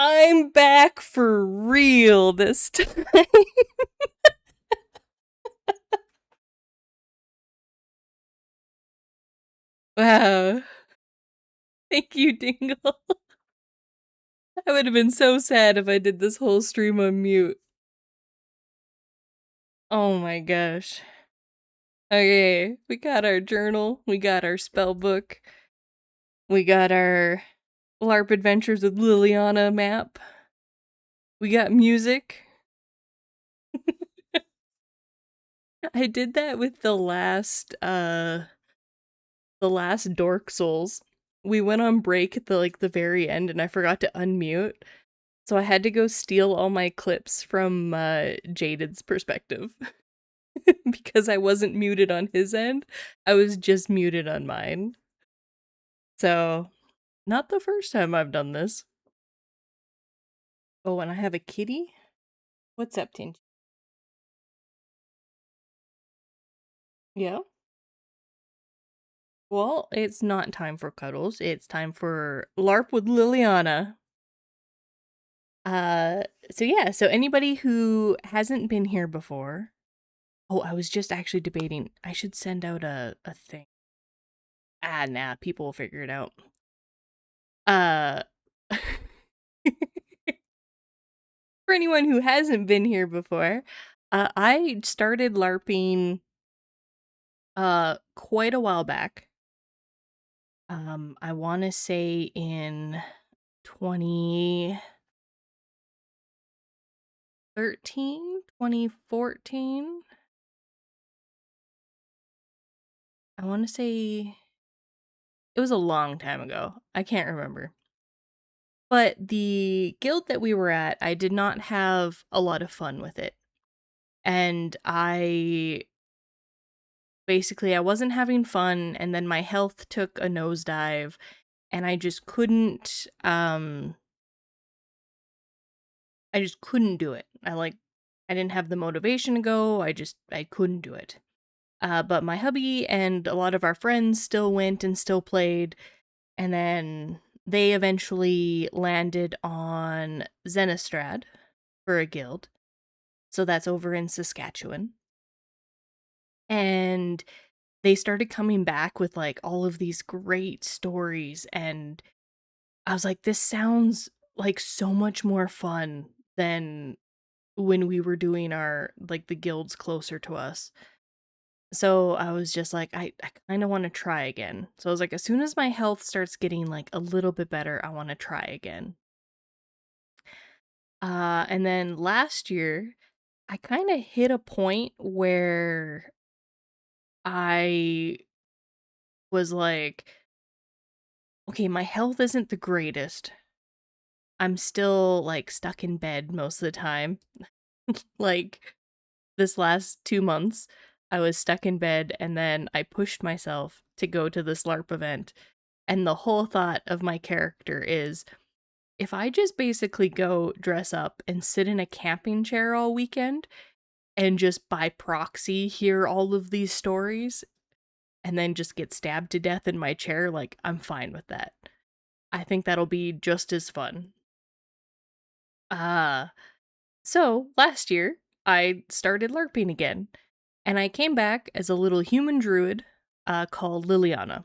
I'm back for real this time. Wow. Thank you, Dingle. I would have been so sad if I did this whole stream on mute. Oh my gosh. Okay, we got our journal, we got our spell book, we got our LARP Adventures with Lilliana map, we got music. I did that with the last Dork Souls. We went on break at the very end and I forgot to unmute. So I had to go steal all my clips from Jaded's perspective. Because I wasn't muted on his end. I was just muted on mine. So, not the first time I've done this. Oh, and I have a kitty? What's up, Tingy? Yeah? Well, it's not time for cuddles. It's time for LARP with Lilliana. So yeah, so anybody who hasn't been here before. Oh, I was just actually debating. I should send out a thing. Nah, people will figure it out. For anyone who hasn't been here before, I started LARPing quite a while back. I want to say in 2013, 2014. I want to say it was a long time ago. I can't remember. But the guild that we were at, I did not have a lot of fun with it. And I wasn't having fun, and then my health took a nosedive, and I just couldn't do it. I didn't have the motivation to go. I couldn't do it. But my hubby and a lot of our friends still went and still played, and then they eventually landed on Zenistrad for a guild. So that's over in Saskatchewan. And they started coming back with like all of these great stories, and I was like, this sounds like so much more fun than when we were doing our the guilds closer to us. So I was just like, I kind of want to try again. So I was like, as soon as my health starts getting like a little bit better, I want to try again. And then last year, I kind of hit a point where I was like, okay, my health isn't the greatest. I'm still like stuck in bed most of the time. Like this last 2 months, I was stuck in bed, and then I pushed myself to go to this LARP event. And the whole thought of my character is, if I just basically go dress up and sit in a camping chair all weekend and just by proxy hear all of these stories and then just get stabbed to death in my chair, like, I'm fine with that. I think that'll be just as fun. So last year, I started LARPing again, and I came back as a little human druid called Lilliana.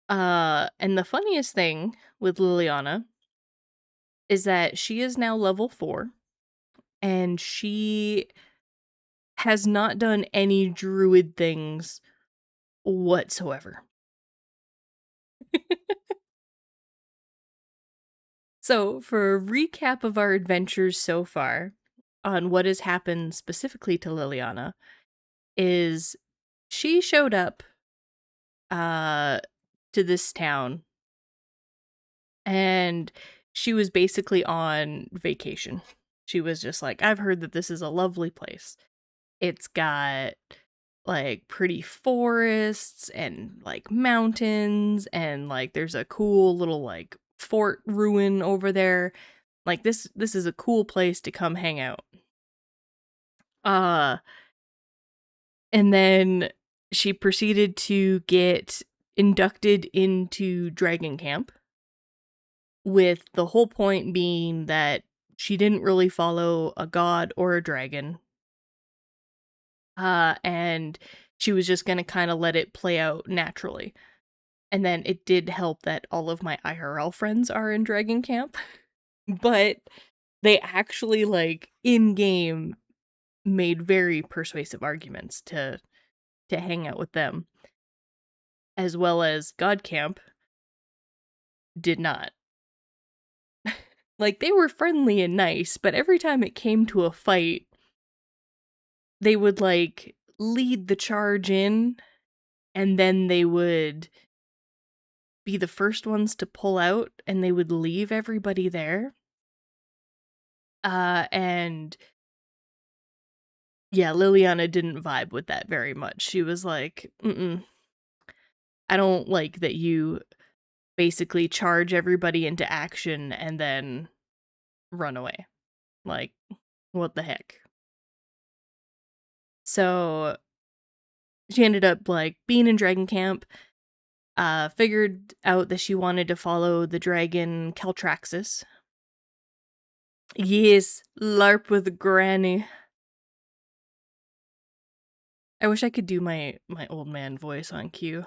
And the funniest thing with Lilliana is that she is now level 4, and she has not done any druid things whatsoever. So, for a recap of our adventures so far on what has happened specifically to Lilliana, is she showed up to this town, and she was basically on vacation. She was just like, I've heard that this is a lovely place. It's got like pretty forests and like mountains, and like there's a cool little like fort ruin over there. Like this is a cool place to come hang out. And then she proceeded to get inducted into Dragon Camp. with the whole point being that she didn't really follow a god or a dragon. And she was just gonna kind of let it play out naturally. And then it did help that all of my IRL friends are in Dragon Camp, but they actually, like, in game made very persuasive arguments to hang out with them, as well as God Camp did not. Like, they were friendly and nice, but every time it came to a fight, they would, like, lead the charge in, and then they would be the first ones to pull out, and they would leave everybody there. And yeah, Liliana didn't vibe with that very much. She was like, "Mm-mm, I don't like that you basically charge everybody into action and then run away. Like, what the heck?" So she ended up, like, being in Dragon Camp, figured out that she wanted to follow the dragon Caltraxis. Yes, LARP with Granny. I wish I could do my old man voice on cue,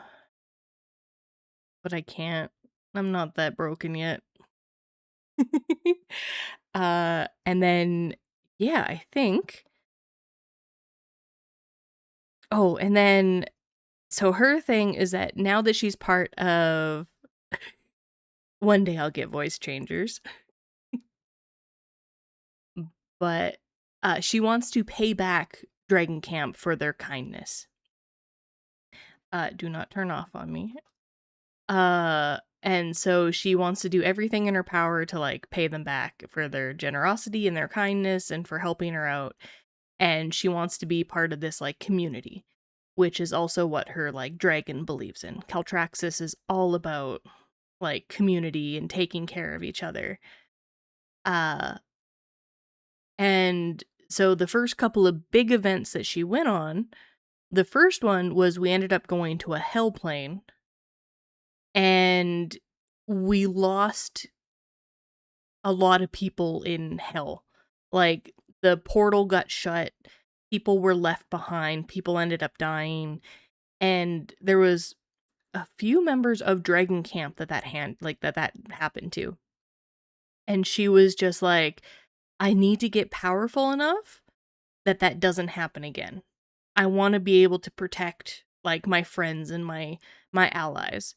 but I can't. I'm not that broken yet. And then, yeah, I think. Oh, and then, so her thing is that now that she's part of, one day I'll get voice changers, but she wants to pay back Dragon Camp for their kindness. Do not turn off on me. And so she wants to do everything in her power to, like, pay them back for their generosity and their kindness and for helping her out. And she wants to be part of this, like, community, which is also what her, like, dragon believes in. Caltraxis is all about, like, community and taking care of each other. Uh and so the first couple of big events that she went on, the first one was we ended up going to a hell plane, and we lost a lot of people in hell. Like, the portal got shut, people were left behind, people ended up dying, and there was a few members of Dragon Camp that happened to. And she was just like, I need to get powerful enough that that doesn't happen again. I want to be able to protect, like, my friends and my allies.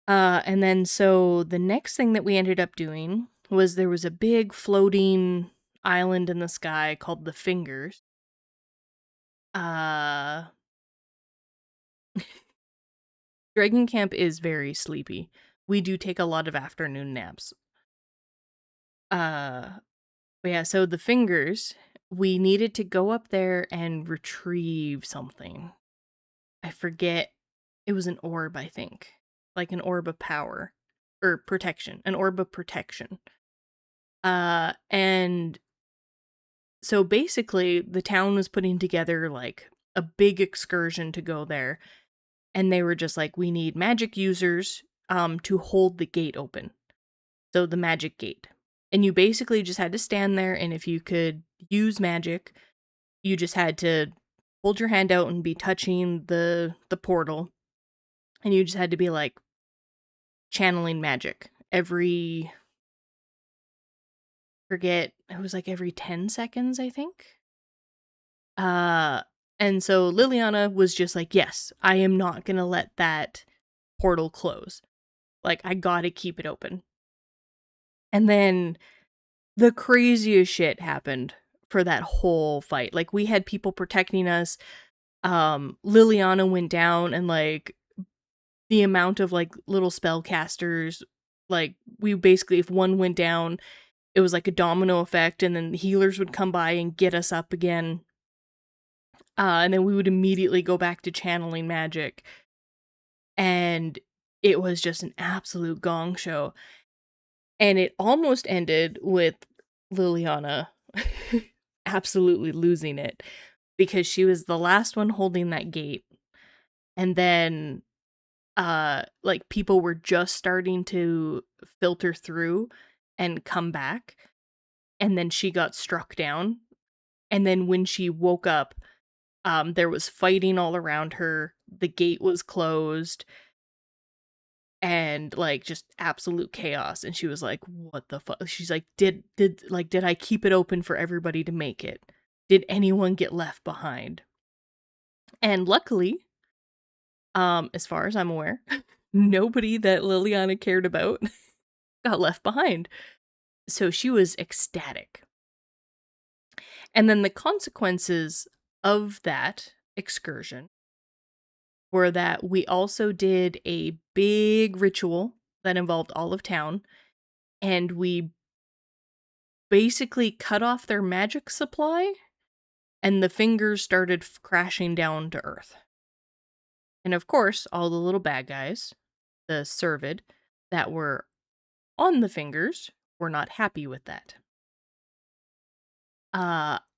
And then so the next thing that we ended up doing was there was a big floating island in the sky called the Fingers. Uh Dragon Camp is very sleepy. We do take a lot of afternoon naps. Uh but yeah, so the Fingers, we needed to go up there and retrieve something. I forget. It was an orb, I think. Like an orb of power or protection, an orb of protection. And so basically the town was putting together, like, a big excursion to go there, and they were just like, we need magic users to hold the gate open. So the magic gate. And you basically just had to stand there, and if you could use magic, you just had to hold your hand out and be touching the portal, and you just had to be, like, channeling magic every, forget, it was like every 10 seconds, I think. Uh and so Liliana was just like, "Yes, I am not going to let that portal close. Like, I got to keep it open." And then the craziest shit happened for that whole fight. Like, we had people protecting us. Liliana went down, and, like, the amount of, like, little spellcasters, like, we basically, if one went down, it was like a domino effect, and then the healers would come by and get us up again. And then we would immediately go back to channeling magic. And it was just an absolute gong show. And it almost ended with Liliana absolutely losing it because she was the last one holding that gate. And then like, people were just starting to filter through and come back, and then she got struck down, and then when she woke up, there was fighting all around her, the gate was closed, and, like, just absolute chaos, and she was like, "What the fuck?" She's like, did I keep it open for everybody to make it? Did anyone get left behind?" And luckily, as far as I'm aware, nobody that Liliana cared about got left behind. So she was ecstatic. And then the consequences of that excursion were that we also did a big ritual that involved all of town, and we basically cut off their magic supply, and the fingers started crashing down to earth. And of course, all the little bad guys, the Servid, that were on the fingers were not happy with that.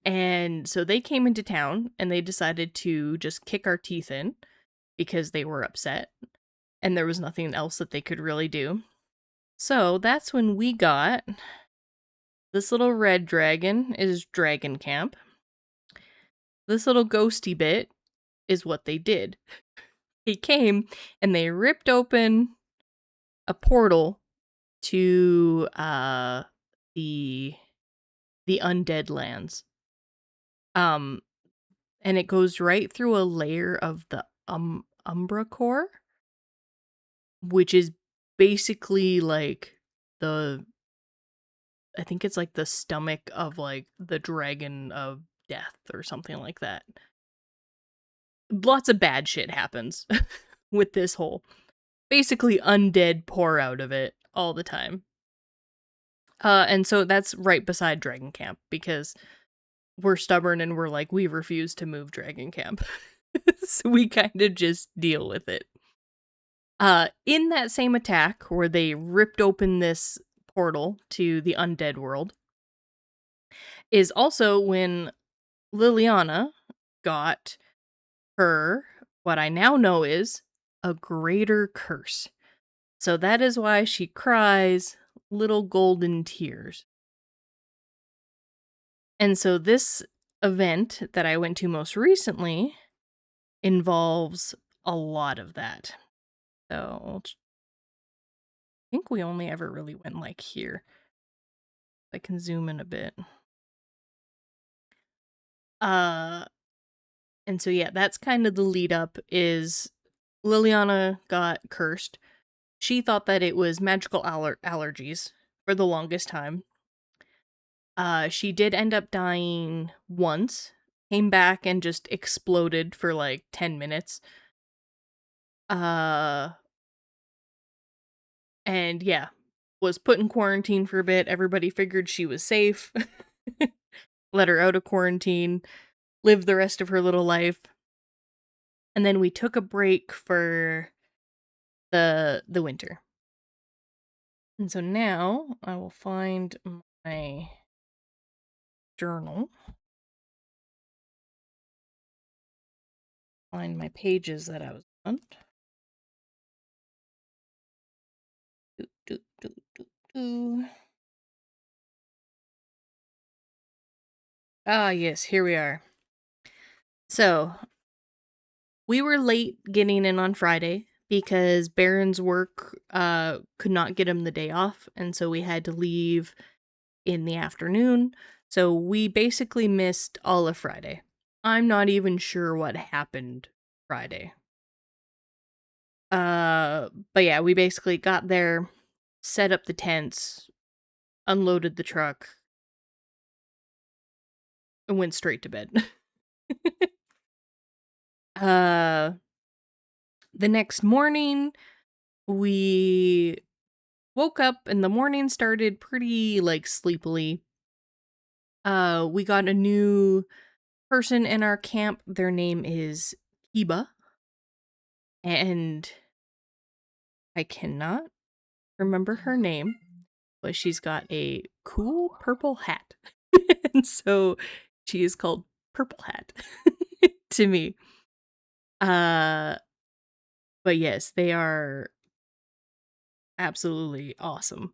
And so they came into town and they decided to just kick our teeth in because they were upset and there was nothing else that they could really do. So that's when we got this little red dragon is Dragon Camp. This little ghosty bit is what they did. They came and they ripped open a portal to the undead lands. And it goes right through a layer of the Umbra core, which is basically like the I think it's like the stomach of like the dragon of death or something like that. Lots of bad shit happens with this hole. Basically undead pour out of it all the time. And so that's right beside Dragon Camp because we're stubborn and we're like, we refuse to move Dragon Camp. So we kind of just deal with it. In that same attack where they ripped open this portal to the undead world is also when Liliana got her, what I now know is a greater curse. So that is why she cries little golden tears. And so this event that I went to most recently involves a lot of that. So I think we only ever really went like here. I can zoom in a bit. And so yeah, that's kind of the lead up is Liliana got cursed. She thought that it was magical allergies for the longest time. She did end up dying once, came back and just exploded for like 10 minutes. And yeah, was put in quarantine for a bit. Everybody figured she was safe. Let her out of quarantine, live the rest of her little life. And then we took a break for the winter. And so now I will find my journal. Find my pages that I was on. Ah, yes, here we are. So, we were late getting in on Friday because Baron's work could not get him the day off, and so we had to leave in the afternoon. So we basically missed all of Friday. I'm not even sure what happened Friday. But yeah, we basically got there, set up the tents, unloaded the truck, and went straight to bed. The next morning, we woke up and the morning started pretty, like, sleepily. We got a new person in our camp. Their name is Kiba. And I cannot remember her name, but she's got a cool purple hat. And so she is called Purple Hat to me. But yes, they are absolutely awesome.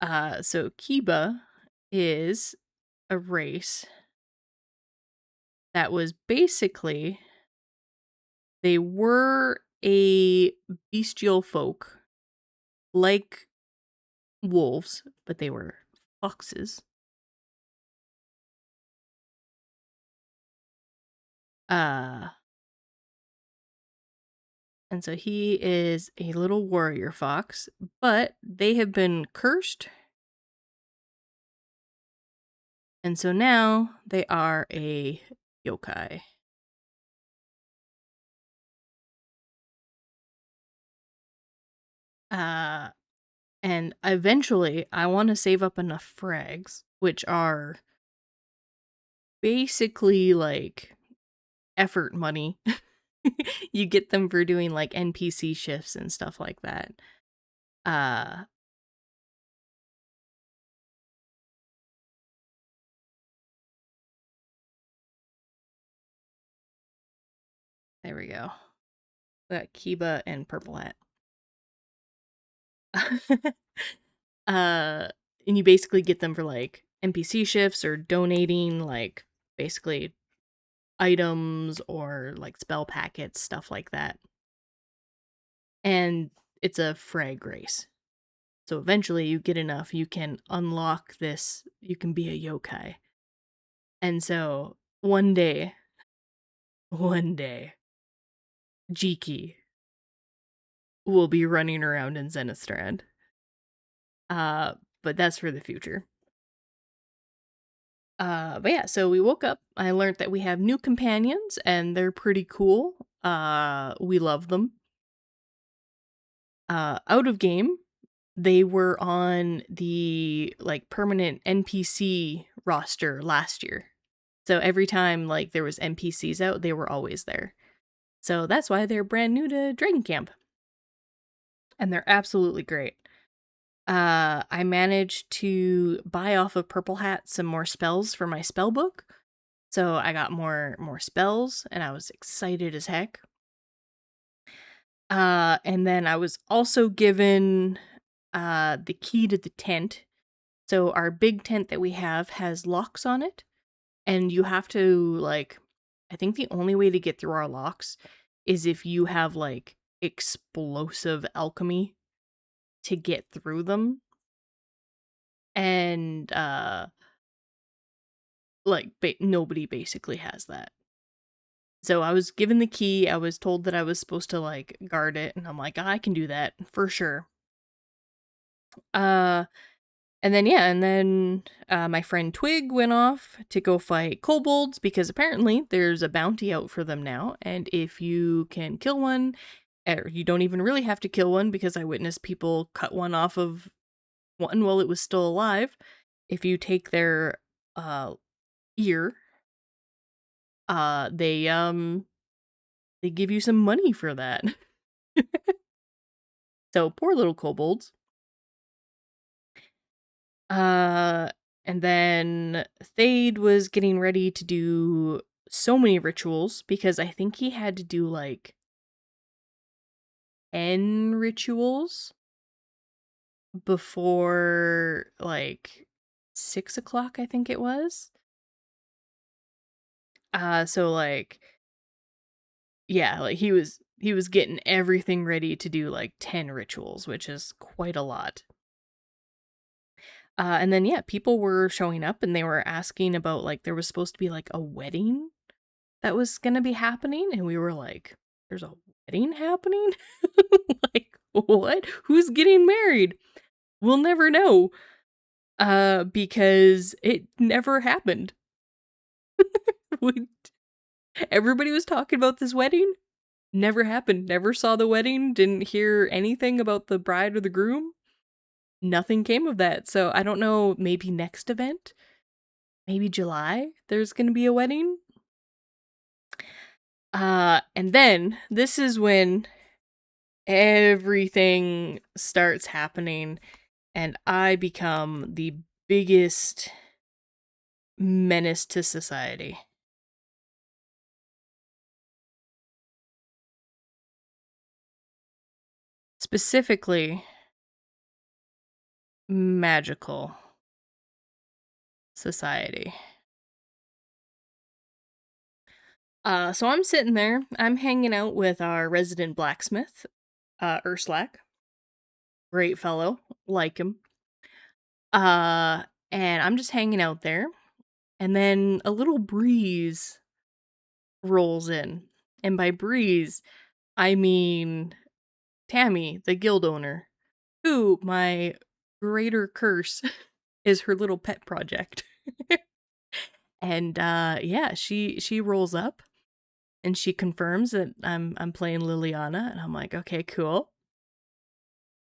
So Kiba is a race that was basically they were a bestial folk like wolves, but they were foxes. Uh and so he is a little warrior fox, but they have been cursed, and so now they are a yokai. Uh and eventually I want to save up enough frags, which are basically like effort money. You get them for doing like NPC shifts and stuff like that. Uh there we go. Got Kiba and Purple Hat. uh and you basically get them for like NPC shifts or donating like basically items or like spell packets, stuff like that. And it's a frag race. So eventually you get enough, you can unlock this, you can be a yokai. And so one day, Jiki will be running around in Zenithstrand. Uh, but that's for the future. But yeah, so we woke up. I learned that we have new companions and they're pretty cool. We love them. Out of game, they were on the like permanent NPC roster last year. So every time like there was NPCs out, they were always there. So that's why they're brand new to Dragon Camp. And they're absolutely great. I managed to buy off of Purple Hat some more spells for my spell book. So I got more spells and I was excited as heck. And then I was also given the key to the tent. So our big tent that we have has locks on it, and you have to like I think the only way to get through our locks is if you have like explosive alchemy to get through them. And like nobody basically has that. So I was given the key, I was told that I was supposed to like guard it, and I'm like, I can do that for sure. Uh and then yeah, and then my friend Twig went off to go fight kobolds because apparently there's a bounty out for them now, and if you can kill one, or you don't even really have to kill one because I witnessed people cut one off of one while it was still alive. If you take their ear, they give you some money for that. So poor little kobolds. Uh, and then Thade was getting ready to do so many rituals because I think he had to do like 10 rituals before like 6 o'clock, I think it was. So like, yeah, like he was getting everything ready to do like 10 rituals, which is quite a lot. And then yeah, people were showing up and they were asking about like there was supposed to be like a wedding that was gonna be happening, and we were like, "There's a wedding happening? Like what? Who's getting married? We'll never know." Because it never happened. We, everybody was talking about this wedding. Never happened. Never saw the wedding. Didn't hear anything about the bride or the groom. Nothing came of that. So I don't know. Maybe next event. Maybe July. There's gonna be a wedding. And then this is when everything starts happening and I become the biggest menace to society. specifically magical society. So I'm sitting there, I'm hanging out with our resident blacksmith, Urslack. Great fellow, like him. Uh, and I'm just hanging out there, and then a little breeze rolls in. And by breeze, I mean Tammy, the guild owner, who my greater curse is her little pet project. And yeah, she rolls up and she confirms that I'm playing Lilliana, and I'm like, okay, cool.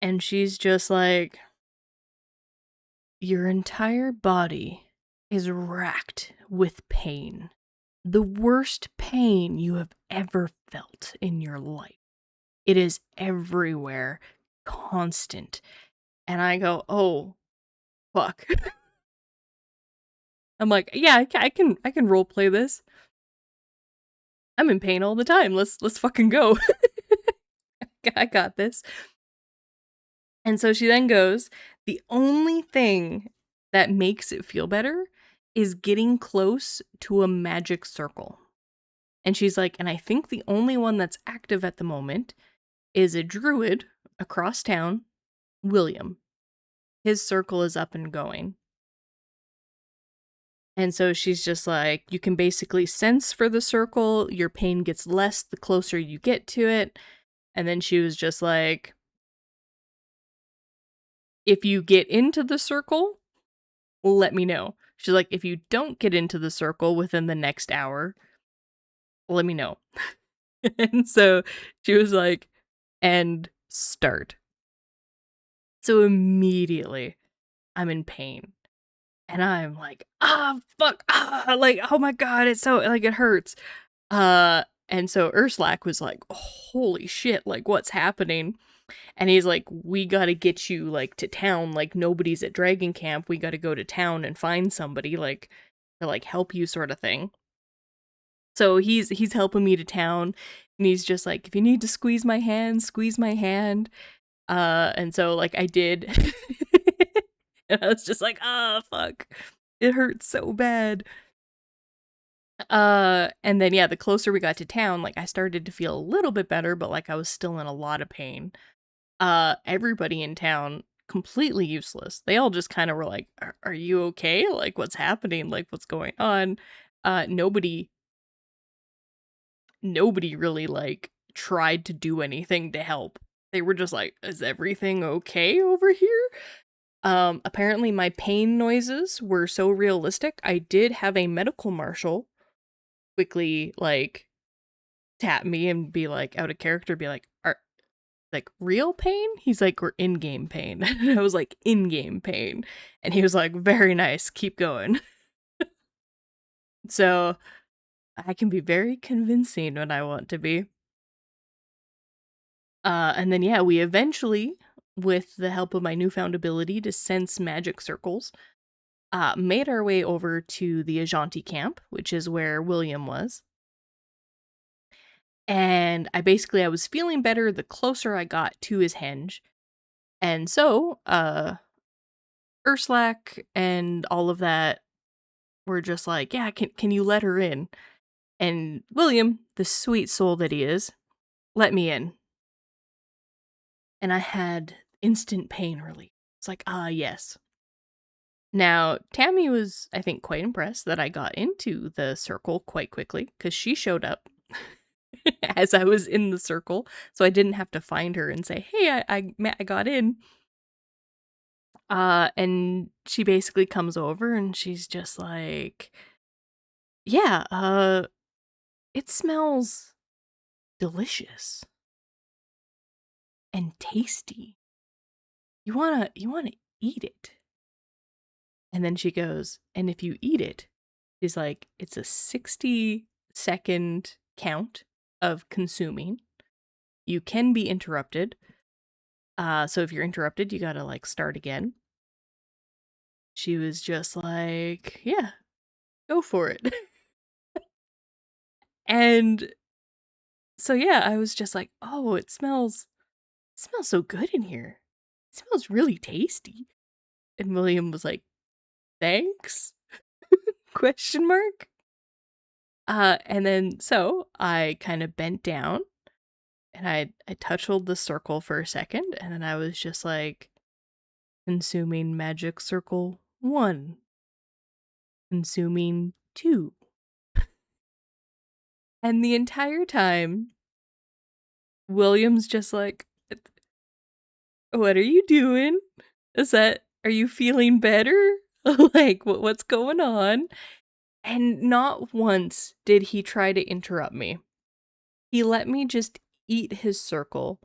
And she's just like, your entire body is racked with pain. The worst pain you have ever felt in your life. It is everywhere, constant. And I go, oh, fuck. I'm like, yeah, I can role play this. I'm in pain all the time. Let's fucking go. I got this. And so she then goes, the only thing that makes it feel better is getting close to a magic circle. And she's like, and I think the only one that's active at the moment is a druid across town, William. His circle is up and going. And so she's just like, you can basically sense for the circle, your pain gets less the closer you get to it. And then she was just like, if you get into the circle, let me know. She's like, if you don't get into the circle within the next hour, let me know. And so she was like, and start. So immediately I'm in pain. And I'm like, fuck, like, oh my god, it's so, like, it hurts. And so Urslack was like, holy shit, like, what's happening? And he's like, we gotta get you, like, to town, like, nobody's at Dragon Camp, we gotta go to town and find somebody, like, to, like, help you sort of thing. So he's helping me to town, and he's just like, if you need to squeeze my hand, squeeze my hand. And so, like, I did. And I was just like, fuck. It hurts so bad. And then, yeah, the closer we got to town, like, I started to feel a little bit better, but, like, I was still in a lot of pain. Everybody in town, completely useless. They all just kind of were like, are you okay? Like, what's happening? Like, what's going on? Nobody really, like, tried to do anything to help. They were just like, is everything okay over here? Apparently my pain noises were so realistic, I did have a medical marshal quickly, like, tap me and be like, out of character, be like, are, like, real pain? He's like, we're in-game pain. And I was like, in-game pain. And he was like, very nice, keep going. So, I can be very convincing when I want to be. And then, yeah, we eventually, with the help of my newfound ability to sense magic circles, made our way over to the Ajanti camp, which is where William was. And I was feeling better the closer I got to his henge. And so, Urslack and all of that were just like, yeah, can you let her in? And William, the sweet soul that he is, let me in. And I had instant pain relief. It's like, yes. Now, Tammy was, I think, quite impressed that I got into the circle quite quickly, because she showed up as I was in the circle, so I didn't have to find her and say, hey, I got in. And she basically comes over and she's just like, yeah, it smells delicious and tasty. You wanna eat it. And then she goes, and if you eat it, she's like, it's a 60-second count of consuming. You can be interrupted. So if you're interrupted, you gotta, like, start again. She was just like, yeah, go for it. And so, yeah, I was just like, oh, it smells smells so good in here. It smells really tasty. And William was like, thanks? Question mark. And then so I kind of bent down and I touched the circle for a second, and then I was just like, consuming magic circle 1, consuming 2. And the entire time, William's just like, what are you doing? Are you feeling better? Like, what's going on? And not once did he try to interrupt me. He let me just eat his circle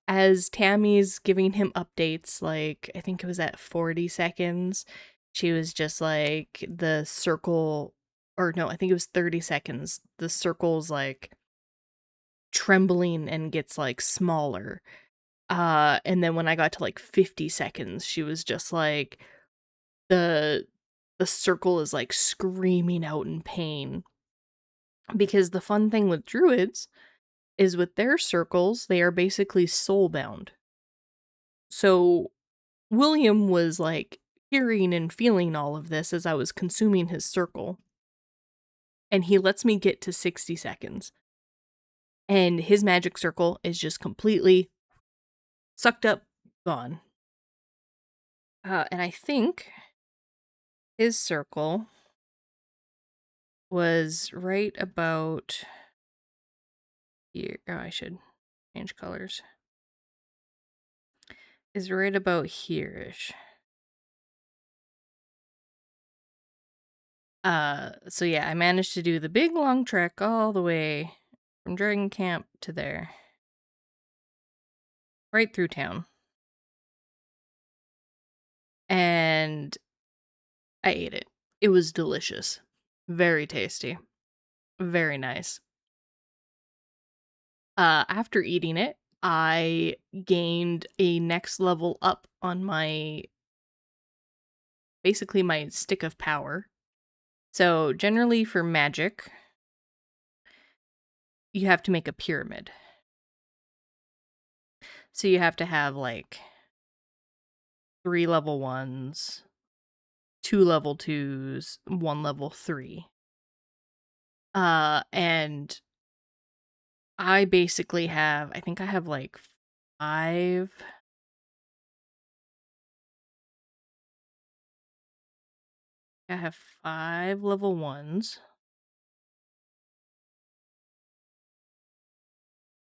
as Tammy's giving him updates. Like, I think it was at 40 seconds. She was just like, the circle, or no, I think it was 30 seconds. The circle's like trembling and gets like smaller. And then when I got to like 50 seconds, she was just like, the circle is like screaming out in pain. Because the fun thing with druids is with their circles, they are basically soulbound. So William was like hearing and feeling all of this as I was consuming his circle. And he lets me get to 60 seconds. And his magic circle is just completely sucked up, gone. And I think his circle was right about here. Oh, I should change colors. Is right about here-ish. So yeah, I managed to do the big long trek all the way from Dragon Camp to there. Right through town. And I ate it. It was delicious. Very tasty. Very nice. After eating it, I gained a next level up on basically my stick of power. So generally for magic, you have to make a pyramid. So you have to have like 3 level 1s, 2 level 2s, 1 level 3. And I basically have, I think I have like 5. I have 5 level 1s.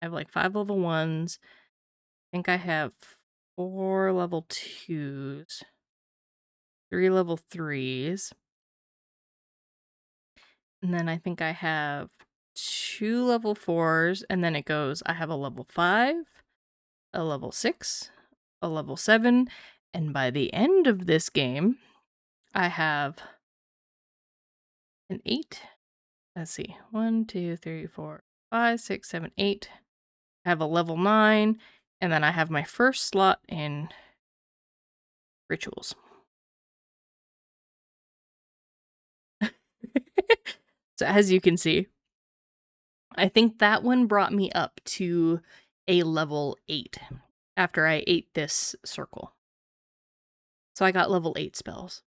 I have like 5 level 1s. I think I have 4 level 2s, 3 level 3s. And then I think I have 2 level 4s, and then it goes, I have a level 5, a level 6, a level 7, and by the end of this game, I have an 8. Let's see. 1, 2, 3, 4, 5, 6, 7, 8. I have a level 9, and then I have my first slot in rituals. So as you can see, I think that one brought me up to a level 8 after I ate this circle. So I got level 8 spells.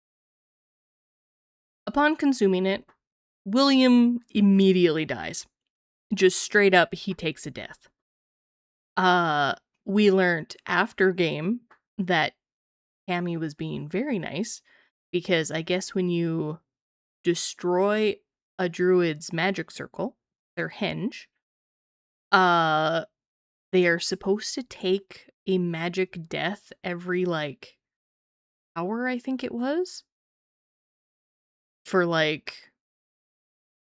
Upon consuming it, William immediately dies. Just straight up, he takes a death. We learned after game that Tammy was being very nice, because I guess when you destroy a druid's magic circle, their henge, they are supposed to take a magic death every like hour, I think it was, for like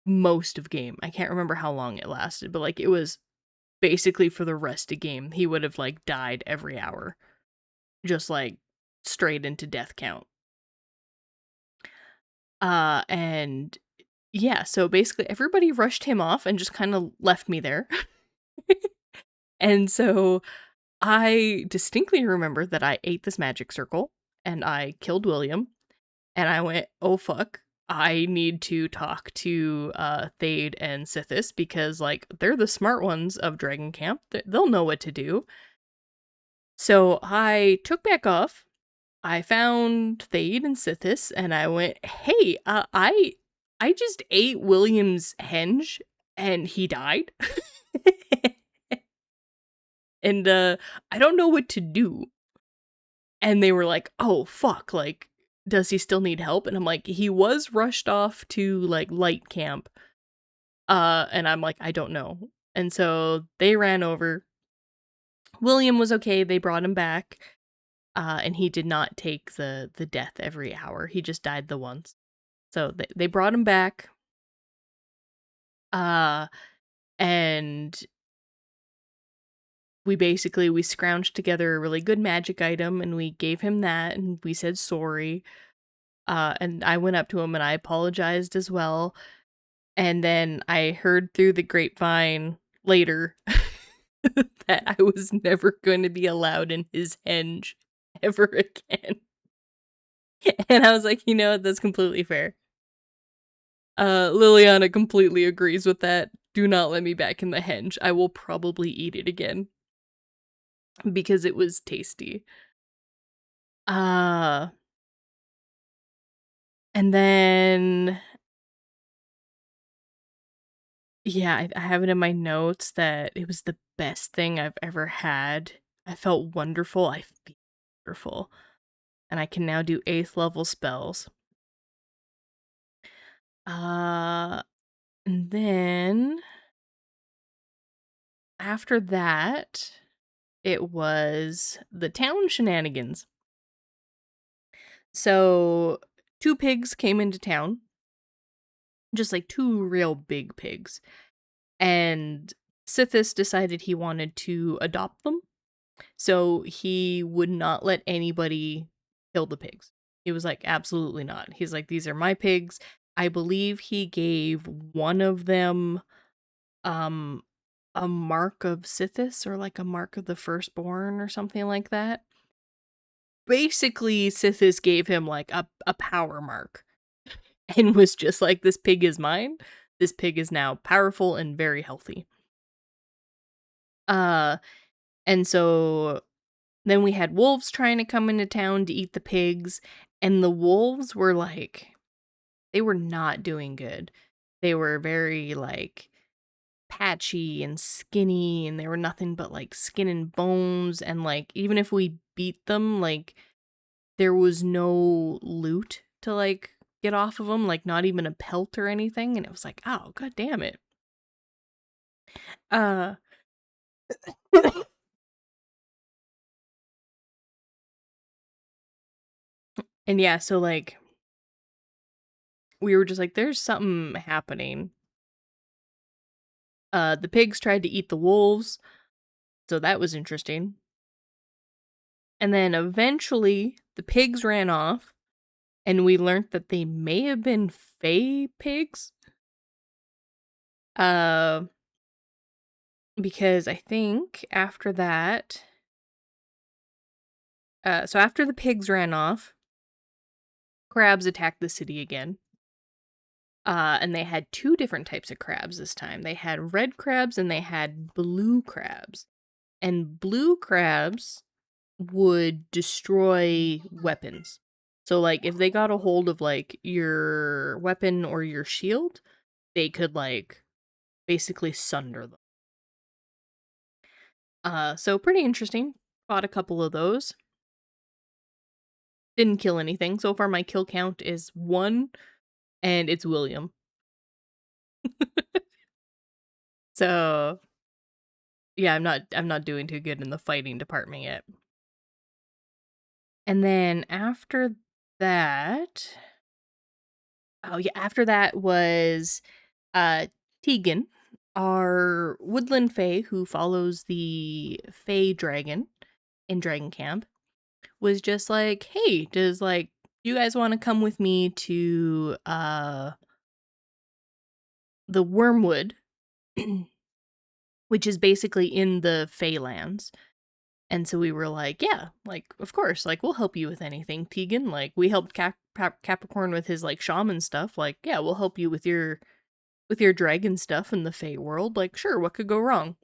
most of game. I can't remember how long it lasted, but like it was basically for the rest of game. He would have like died every hour, just like straight into death count. And yeah, so basically everybody rushed him off and just kind of left me there. And so I distinctly remember that I ate this magic circle and I killed William, and I went, oh fuck, I need to talk to Thade and Sithis, because like they're the smart ones of Dragon Camp. They'll know what to do. So I took back off. I found Thade and Sithis, and I went, "Hey, I just ate William's henge, and he died, and I don't know what to do." And they were like, "Oh fuck, like, does he still need help?" And I'm like, "He was rushed off to like light camp." And I'm like, "I don't know." And so they ran over. William was okay. They brought him back. And he did not take the death every hour. He just died the once. So they brought him back. Uh and we scrounged together a really good magic item and we gave him that and we said sorry. And I went up to him and I apologized as well. And then I heard through the grapevine later that I was never going to be allowed in his henge ever again. And I was like, you know what, that's completely fair. Lilliana completely agrees with that. Do not let me back in the henge. I will probably eat it again because it was tasty. Uh, and then yeah, I have it in my notes that it was the best thing I've ever had. I felt wonderful. I feel wonderful. And I can now do 8th level spells. Uh, and then after that, it was the town shenanigans. So, two pigs came into town, just like two real big pigs. And Sithis decided he wanted to adopt them. So, he would not let anybody kill the pigs. He was like, absolutely not. He's like, these are my pigs. I believe he gave one of them um a mark of Sithis or like a mark of the firstborn or something like that. Basically, Sithis gave him like a power mark and was just like, this pig is mine. This pig is now powerful and very healthy. Uh, and so then we had wolves trying to come into town to eat the pigs, and the wolves were like, they were not doing good. They were very like patchy and skinny, and they were nothing but like skin and bones, and like even if we beat them, like there was no loot to like get off of them, like not even a pelt or anything, and it was like, oh god damn it. Uh and yeah, so like we were just like, there's something happening. The pigs tried to eat the wolves, so that was interesting. And then eventually the pigs ran off, and we learned that they may have been fey pigs. Uh because I think after that, so after the pigs ran off, crabs attacked the city again. And they had two different types of crabs this time. They had red crabs and they had blue crabs. And blue crabs would destroy weapons. So like if they got a hold of like your weapon or your shield, they could like basically sunder them. So pretty interesting. Fought a couple of those. Didn't kill anything. So far my kill count is 1 and it's William. So yeah, I'm not doing too good in the fighting department yet. And then after that, oh yeah, after that was uh Tegan, our woodland fae who follows the fae dragon in Dragon Camp, was just like, "Hey, does like you guys want to come with me to the Wormwood, which is basically in the Feylands?" And so we were like, yeah, like, of course, like, we'll help you with anything, Tegan. Like, we helped Capricorn with his, like, shaman stuff. Like, yeah, we'll help you with your dragon stuff in the Fey world. Like, sure, what could go wrong?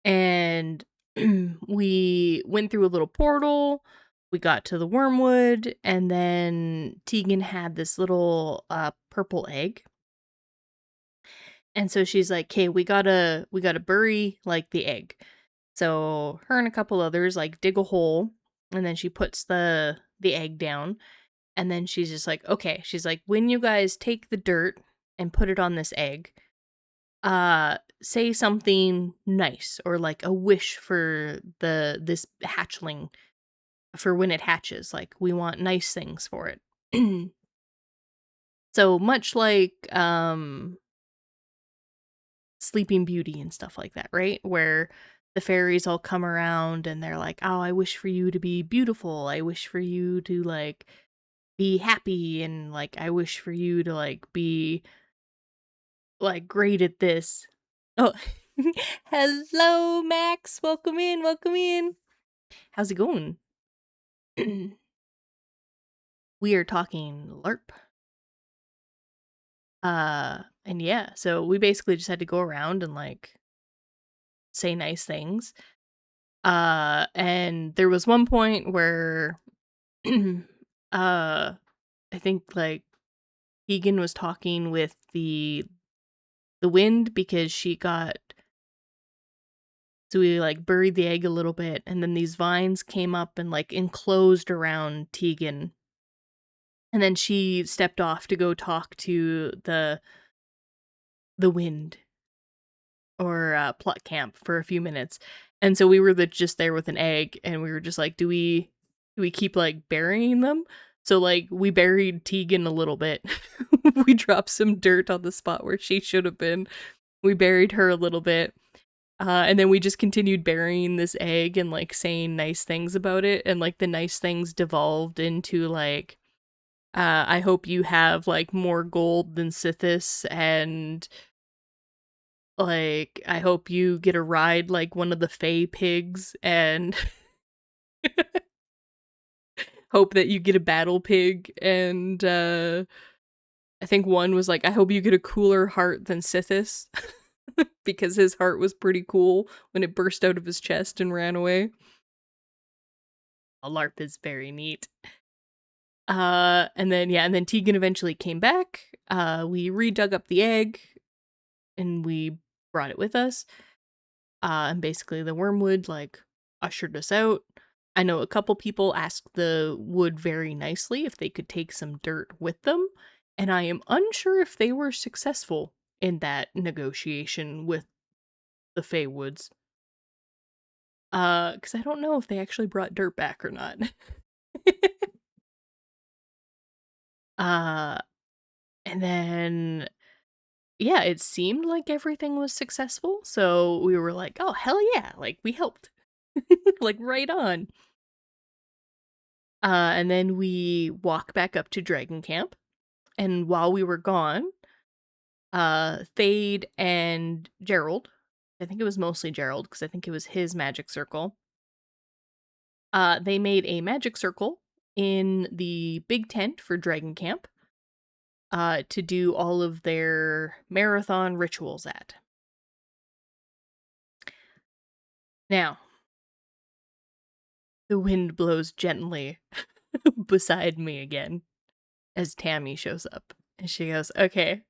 And we went through a little portal, we got to the wormwood, and then Tegan had this little purple egg. And so she's like, "Okay, we gotta bury like the egg." So her and a couple others like dig a hole, and then she puts the egg down, and then she's just like, "Okay," she's like, "When you guys take the dirt and put it on this egg, say something nice or like a wish for this hatchling for when it hatches. Like we want nice things for it." So much like Sleeping Beauty and stuff like that, right? Where the fairies all come around and they're like, "Oh, I wish for you to be beautiful. I wish for you to like be happy and like I wish for you to like be like great at this." Oh, hello Max. Welcome in. Welcome in. How's it going? We are talking LARP. And yeah, so we basically just had to go around and like say nice things. And there was one point where I think like Egan was talking with the wind because she got so we like buried the egg a little bit and then these vines came up and like enclosed around Tegan. And then she stepped off to go talk to the wind or plot camp for a few minutes. And so we were just there with an egg and we were just like, do we keep like burying them? So like we buried Tegan a little bit. We dropped some dirt on the spot where she should have been. We buried her a little bit. And then we just continued burying this egg and like saying nice things about it. And like the nice things devolved into like, I hope you have like more gold than Sithis, and like I hope you get a ride like one of the Fey pigs, and hope that you get a battle pig, and I think one was like, I hope you get a cooler heart than Sithis. Because his heart was pretty cool when it burst out of his chest and ran away. A LARP is very neat. And then Tegan eventually came back. We redug up the egg and we brought it with us. And basically the wormwood like ushered us out. I know a couple people asked the wood very nicely if they could take some dirt with them, and I am unsure if they were successful in that negotiation with the Fey Woods. Because I don't know if they actually brought dirt back or not. uh, and then yeah, it seemed like everything was successful, so we were like, oh hell yeah, like we helped. Like right on. And then we walk back up to Dragon Camp, and while we were gone, Thade and Gerald, I think it was mostly Gerald because I think it was his magic circle. They made a magic circle in the big tent for Dragon Camp, to do all of their marathon rituals at. Now, the wind blows gently beside me again as Tammy shows up. And she goes, okay.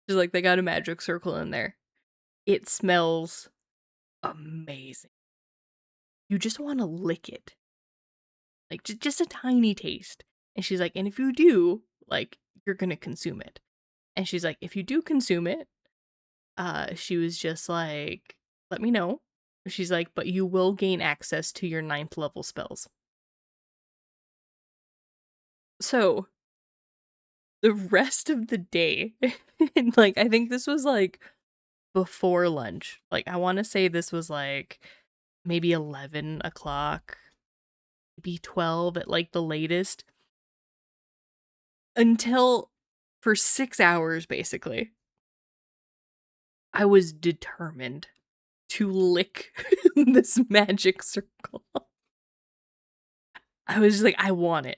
She's like, they got a magic circle in there. It smells amazing. You just want to lick it. Like, just a tiny taste. And she's like, and if you do, like, you're going to consume it. And she's like, if you do consume it, she was just like, let me know. She's like, but you will gain access to your 9th level spells. So, the rest of the day, and like, I think this was like before lunch. Like, I want to say this was like maybe 11 o'clock, maybe 12 at like the latest. Until for 6 hours, basically, I was determined to lick this magic circle. I was just like, I want it.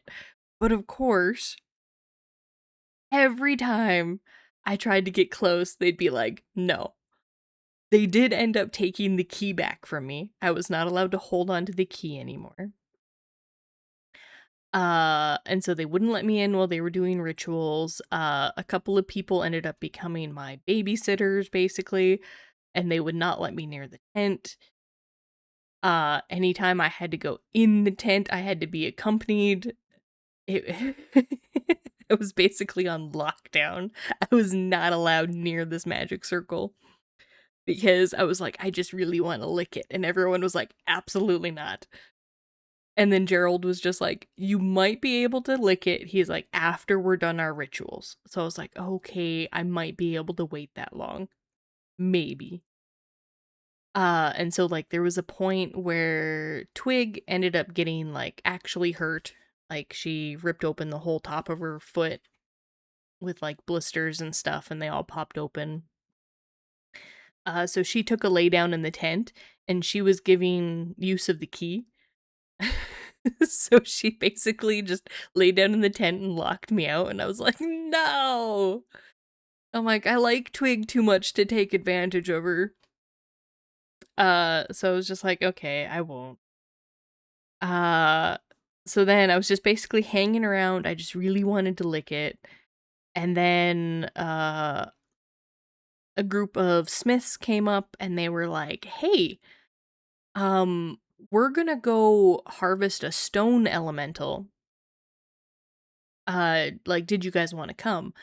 But of course, every time I tried to get close, they'd be like, no. They did end up taking the key back from me. I was not allowed to hold on to the key anymore. And so they wouldn't let me in while they were doing rituals. A couple of people ended up becoming my babysitters, basically, and they would not let me near the tent. Anytime I had to go in the tent, I had to be accompanied. It it was basically on lockdown. I was not allowed near this magic circle because I was like, I just really want to lick it. And everyone was like, absolutely not. And then Gerald was just like, you might be able to lick it. He's like, after we're done our rituals. So I was like, okay, I might be able to wait that long. Maybe. And so like there was a point where Twig ended up getting like actually hurt. Like she ripped open the whole top of her foot with like blisters and stuff, and they all popped open. So she took a lay down in the tent and she was giving use of the key. So she basically just laid down in the tent and locked me out, and I was like, no. I'm like, I like Twig too much to take advantage of her. So I was just like, okay, I won't. Uh, so then I was just basically hanging around. I just really wanted to lick it. And then, a group of smiths came up and they were like, hey, um, we're gonna go harvest a stone elemental. Like, did you guys want to come?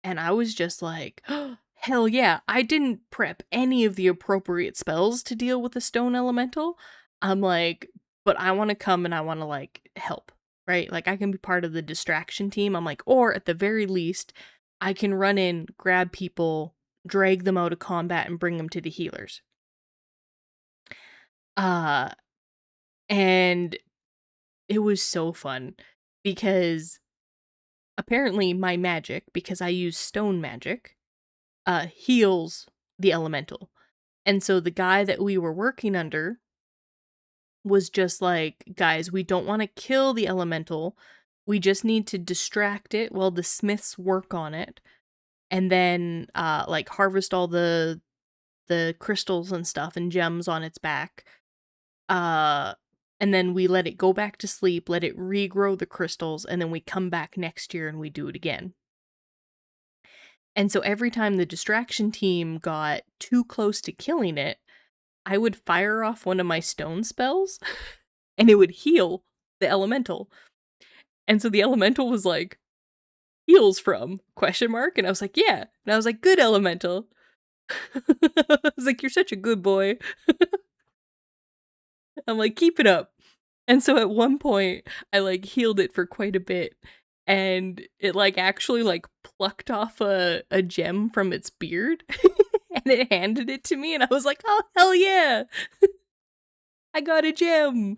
And I was just like, oh, hell yeah. I didn't prep any of the appropriate spells to deal with the stone elemental. I'm like, but I want to come and I want to like help, right? Like I can be part of the distraction team. I'm like, or at the very least, I can run in, grab people, drag them out of combat and bring them to the healers. Uh and it was so fun because apparently my magic, because I use stone magic, heals the elemental. And so the guy that we were working under was just like, guys, we don't want to kill the elemental. We just need to distract it while the smiths work on it. And then like harvest all the crystals and stuff and gems on its back. Uh and then we let it go back to sleep, let it regrow the crystals, and then we come back next year and we do it again. And so every time the distraction team got too close to killing it, I would fire off one of my stone spells and it would heal the elemental. And so the elemental was like, heals from question mark, and I was like, yeah. And I was like, good elemental. I was like, you're such a good boy. I'm like, keep it up. And so at one point I like healed it for quite a bit, and it like actually like plucked off a gem from its beard and it handed it to me, and I was like, oh hell yeah. I got a gem.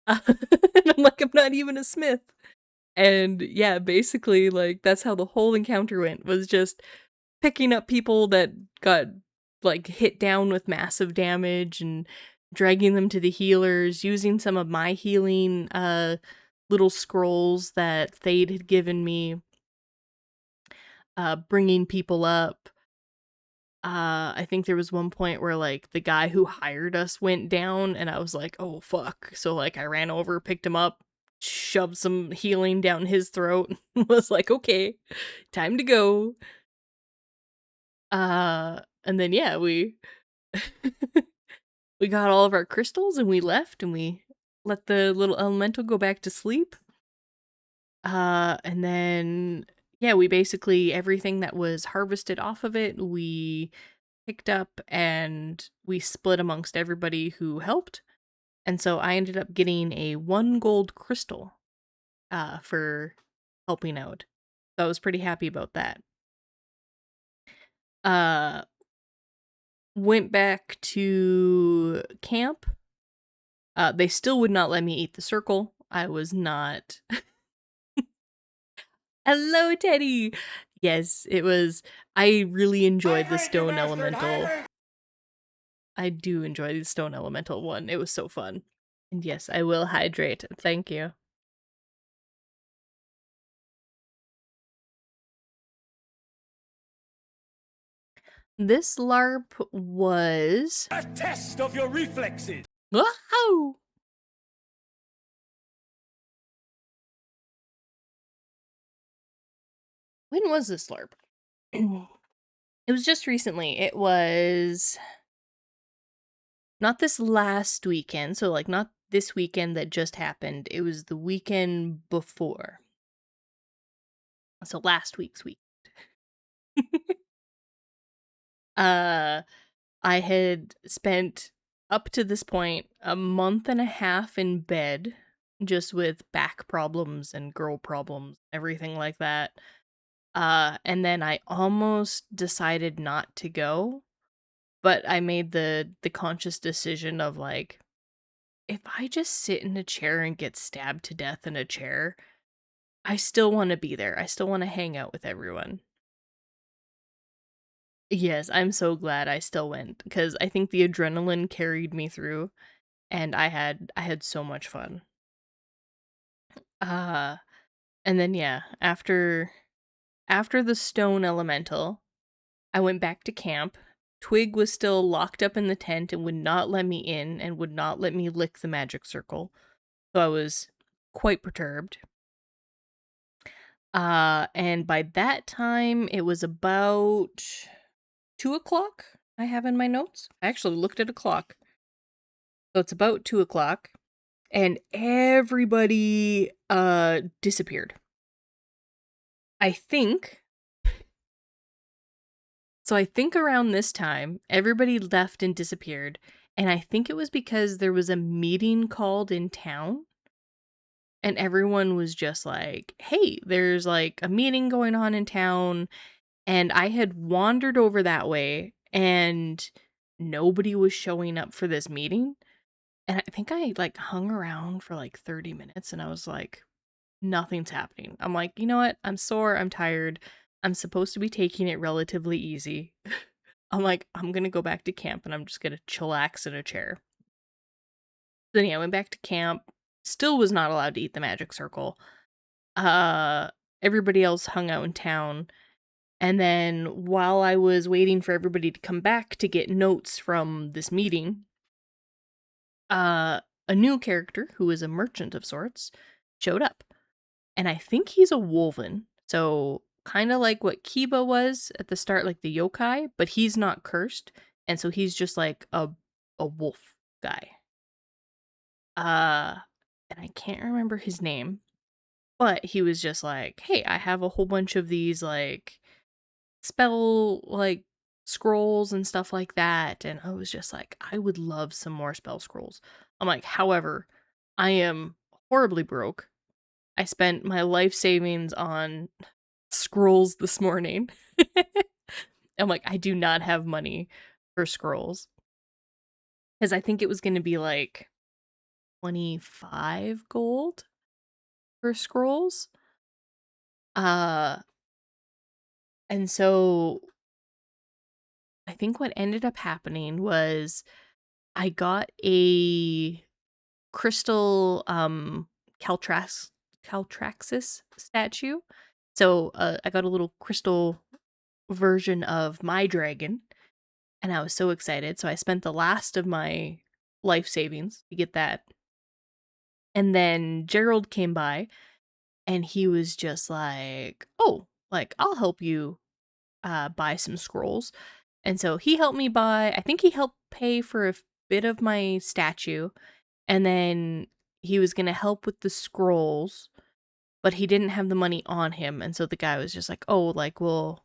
And I'm like, I'm not even a smith. And yeah, basically, like, that's how the whole encounter went, was just picking up people that got, like, hit down with massive damage and dragging them to the healers, using some of my healing, little scrolls that Thade had given me, bringing people up. I think there was one point where, like, the guy who hired us went down, and I was like, "Oh, fuck." So, like, I ran over, picked him up, shoved some healing down his throat, and was like, "Okay, time to go." And then, yeah, we we got all of our crystals, and we left, and we let the little elemental go back to sleep. And then, yeah, we basically everything that was harvested off of it, we picked up and we split amongst everybody who helped. And so I ended up getting a 1 gold crystal for helping out. So I was pretty happy about that. Uh Went back to camp. They still would not let me eat the circle. I was not. Hello, Teddy. Yes, it was. I really enjoyed the stone elemental. I do enjoy the stone elemental one. It was so fun. And yes, I will hydrate. Thank you. This LARP was a test of your reflexes. Whoa! When was this LARP? It was just recently. It was not this last weekend, so like not this weekend that just happened. It was the weekend before. So last week's week. uh I had spent up to this point a month and a half in bed just with back problems and girl problems, everything like that. And then I almost decided not to go, but I made the conscious decision of like, if I just sit in a chair and get stabbed to death in a chair, I still want to be there. I still want to hang out with everyone. Yes, I'm so glad I still went because I think the adrenaline carried me through and I had so much fun. Uh and then yeah, after the stone elemental, I went back to camp. Twig was still locked up in the tent and would not let me in and would not let me lick the magic circle. So I was quite perturbed. And by that time, it was about 2 o'clock. I have in my notes. I actually looked at a clock. So it's about 2 o'clock. And everybody disappeared. I think so. I think around this time, everybody left and disappeared. And I think it was because there was a meeting called in town. And everyone was just like, hey, there's like a meeting going on in town. And I had wandered over that way and nobody was showing up for this meeting. And I think I like hung around for like 30 minutes and I was like, nothing's happening. I'm like, you know what? I'm sore. I'm tired. I'm supposed to be taking it relatively easy. I'm like, I'm going to go back to camp and I'm just going to chillax in a chair. Then yeah, I went back to camp. Still was not allowed to eat the magic circle. Uh, Everybody else hung out in town. And then while I was waiting for everybody to come back to get notes from this meeting, a new character who is a merchant of sorts showed up. And I think he's a wolven. So kind of like what Kiba was at the start, like the yokai, but he's not cursed. And so he's just like a wolf guy. And I can't remember his name, but he was just like, hey, I have a whole bunch of these like spell like scrolls and stuff like that. And I was just like, I would love some more spell scrolls. I'm like, however, I am horribly broke. I spent my life savings on scrolls this morning. I'm like, I do not have money for scrolls. Because I think it was going to be like 25 gold for scrolls. And so I think what ended up happening was I got a crystal Caltraxis statue. So I got a little crystal version of my dragon and I was so excited. So I spent the last of my life savings to get that. And then Gerald came by and he was just like, "Oh, like I'll help you buy some scrolls." And so he helped me buy, I think he helped pay for a bit of my statue and then he was going to help with the scrolls, but he didn't have the money on him. And so the guy was just like, "Oh, like, well,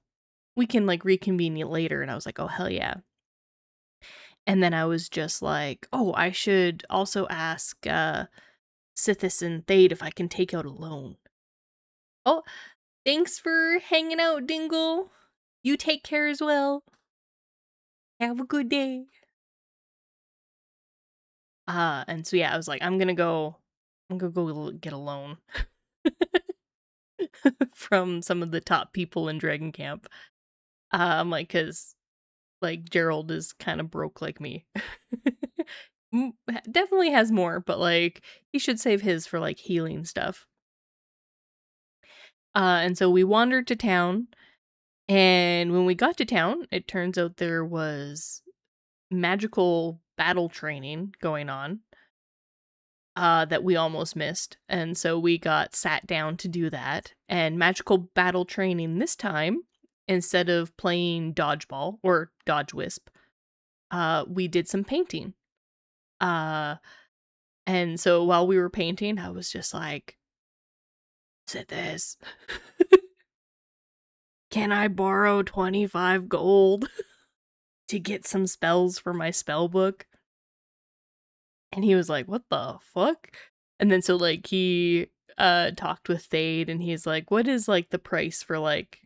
we can like reconvene later." And I was like, "Oh, hell yeah." And then I was just like, "Oh, I should also ask Sithis and Thade if I can take out a loan." Oh, thanks for hanging out, Dingle. You take care as well. Have a good day. And so yeah, I was like, I'm gonna go get a loan from some of the top people in Dragon Camp. Like, cause like Gerald is kind of broke like me. Definitely has more, but like he should save his for like healing stuff. And so we wandered to town And when we got to town, it turns out there was magical battle training going on that we almost missed. And so we got sat down to do that. And magical battle training this time, instead of playing dodgeball or dodge wisp, we did some painting. Uh, and so while we were painting, I was just like, "Sit this. Can I borrow 25 gold to get some spells for my spell book?" And he was like, "What the fuck?" And then so, like, he, talked with Thade, and he's like, "What is, like, the price for, like"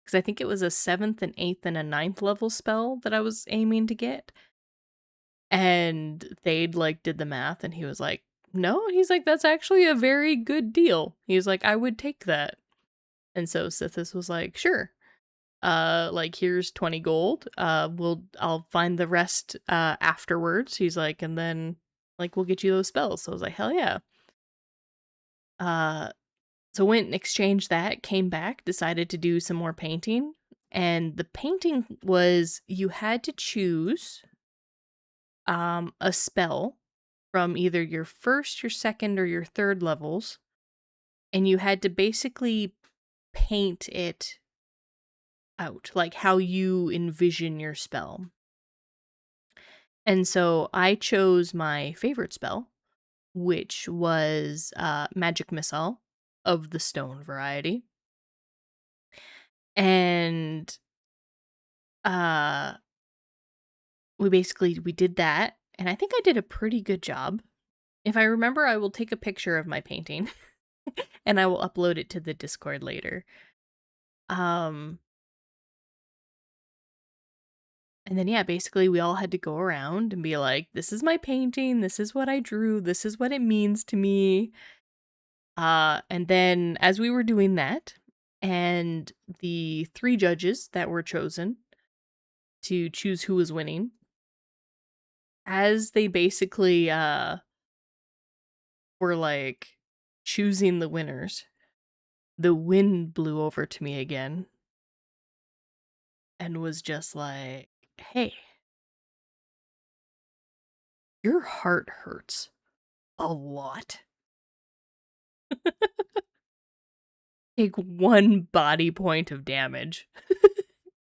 because I think it was a 7th and 8th and a ninth level spell that I was aiming to get. And Thade, like, did the math, and he was like, "No," he's like, "That's actually a very good deal." He was like, "I would take that." And so Sithis was like, "Sure. Like, here's 20 gold. I'll find the rest, afterwards." He's like, "And then, like, we'll get you those spells." So I was like, "Hell yeah." Uh, so went and exchanged that, came back, decided to do some more painting. And the painting was you had to choose a spell from either your first, your second, or your third levels, and you had to basically paint it out, like how you envision your spell. And so I chose my favorite spell, which was Magic Missile of the stone variety. And uh we did that, and I think I did a pretty good job. If I remember, I will take a picture of my painting and I will upload it to the Discord later. Um and then yeah, basically we all had to go around and be like, "This is my painting, this is what I drew, this is what it means to me." And then as we were doing that, and the 3 judges that were chosen to choose who was winning, as they basically were like choosing the winners, the wind blew over to me again and was just like, "Hey, your heart hurts a lot. Take 1 body point of damage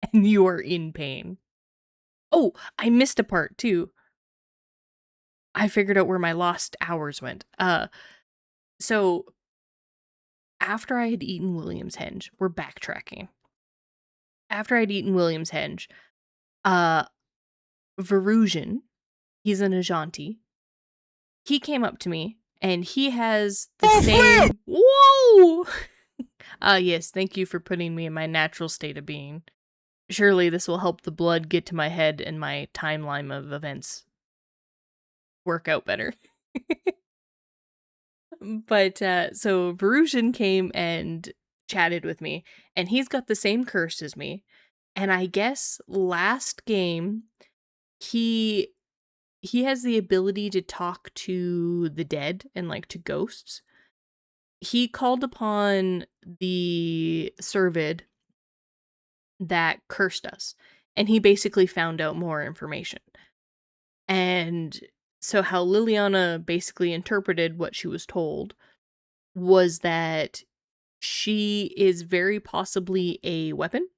and you are in pain." Oh, I missed a part too. I figured out where my lost hours went. So after I had eaten William's Henge, we're backtracking. After I'd eaten William's Henge, uh, Verusian, he's an Ajanti, he came up to me, and he has the same— Whoa! Yes, thank you for putting me in my natural state of being. Surely this will help the blood get to my head and my timeline of events work out better. But, so Verusian came and chatted with me, and he's got the same curse as me, and I guess last game, he he has the ability to talk to the dead and, like, to ghosts. He called upon the Servid that cursed us, and he basically found out more information. And so how Lilliana basically interpreted what she was told was that she is very possibly a weapon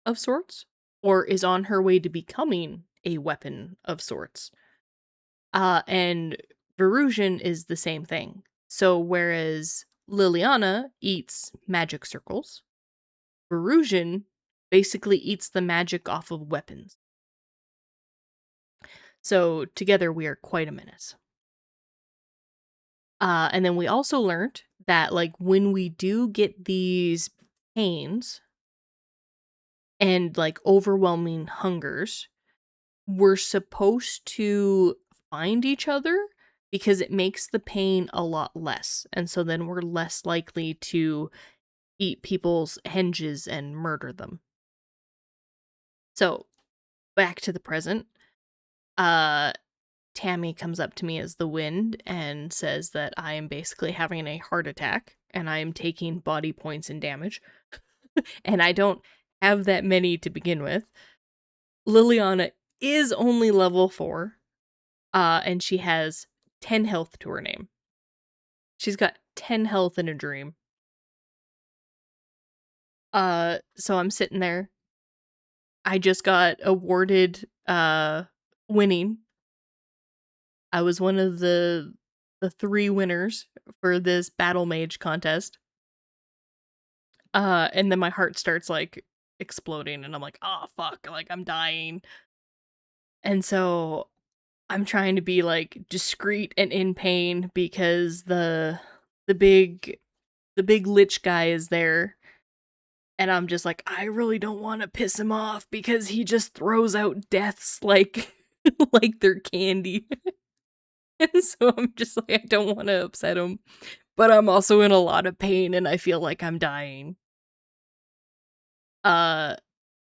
of sorts, or is on her way to becoming a weapon of sorts. And Verusian is the same thing. So whereas Liliana eats magic circles, Verusian basically eats the magic off of weapons. So together we are quite a menace. And then we also learned that, like, when we do get these pains and, like, overwhelming hungers, we're supposed to find each other because it makes the pain a lot less. And so then we're less likely to eat people's henges and murder them. So, back to the present. Uh Tammy comes up to me as the wind and says that I am basically having a heart attack and I am taking body points and damage. and I don't have that many to begin with. Liliana is only level 4, and she has 10 health to her name. She's got 10 health in a dream. So I'm sitting there. I just got awarded, winning. I was one of the 3 winners for this battle mage contest. And then my heart starts, like, exploding, and I'm like, "Oh, fuck," like, I'm dying. And so I'm trying to be, like, discreet and in pain because the big the big lich guy is there, and I'm just like, "I really don't wanna piss him off because he just throws out deaths like like they're candy." And so I'm just like, I don't wanna upset him, but I'm also in a lot of pain, and I feel like I'm dying. Uh,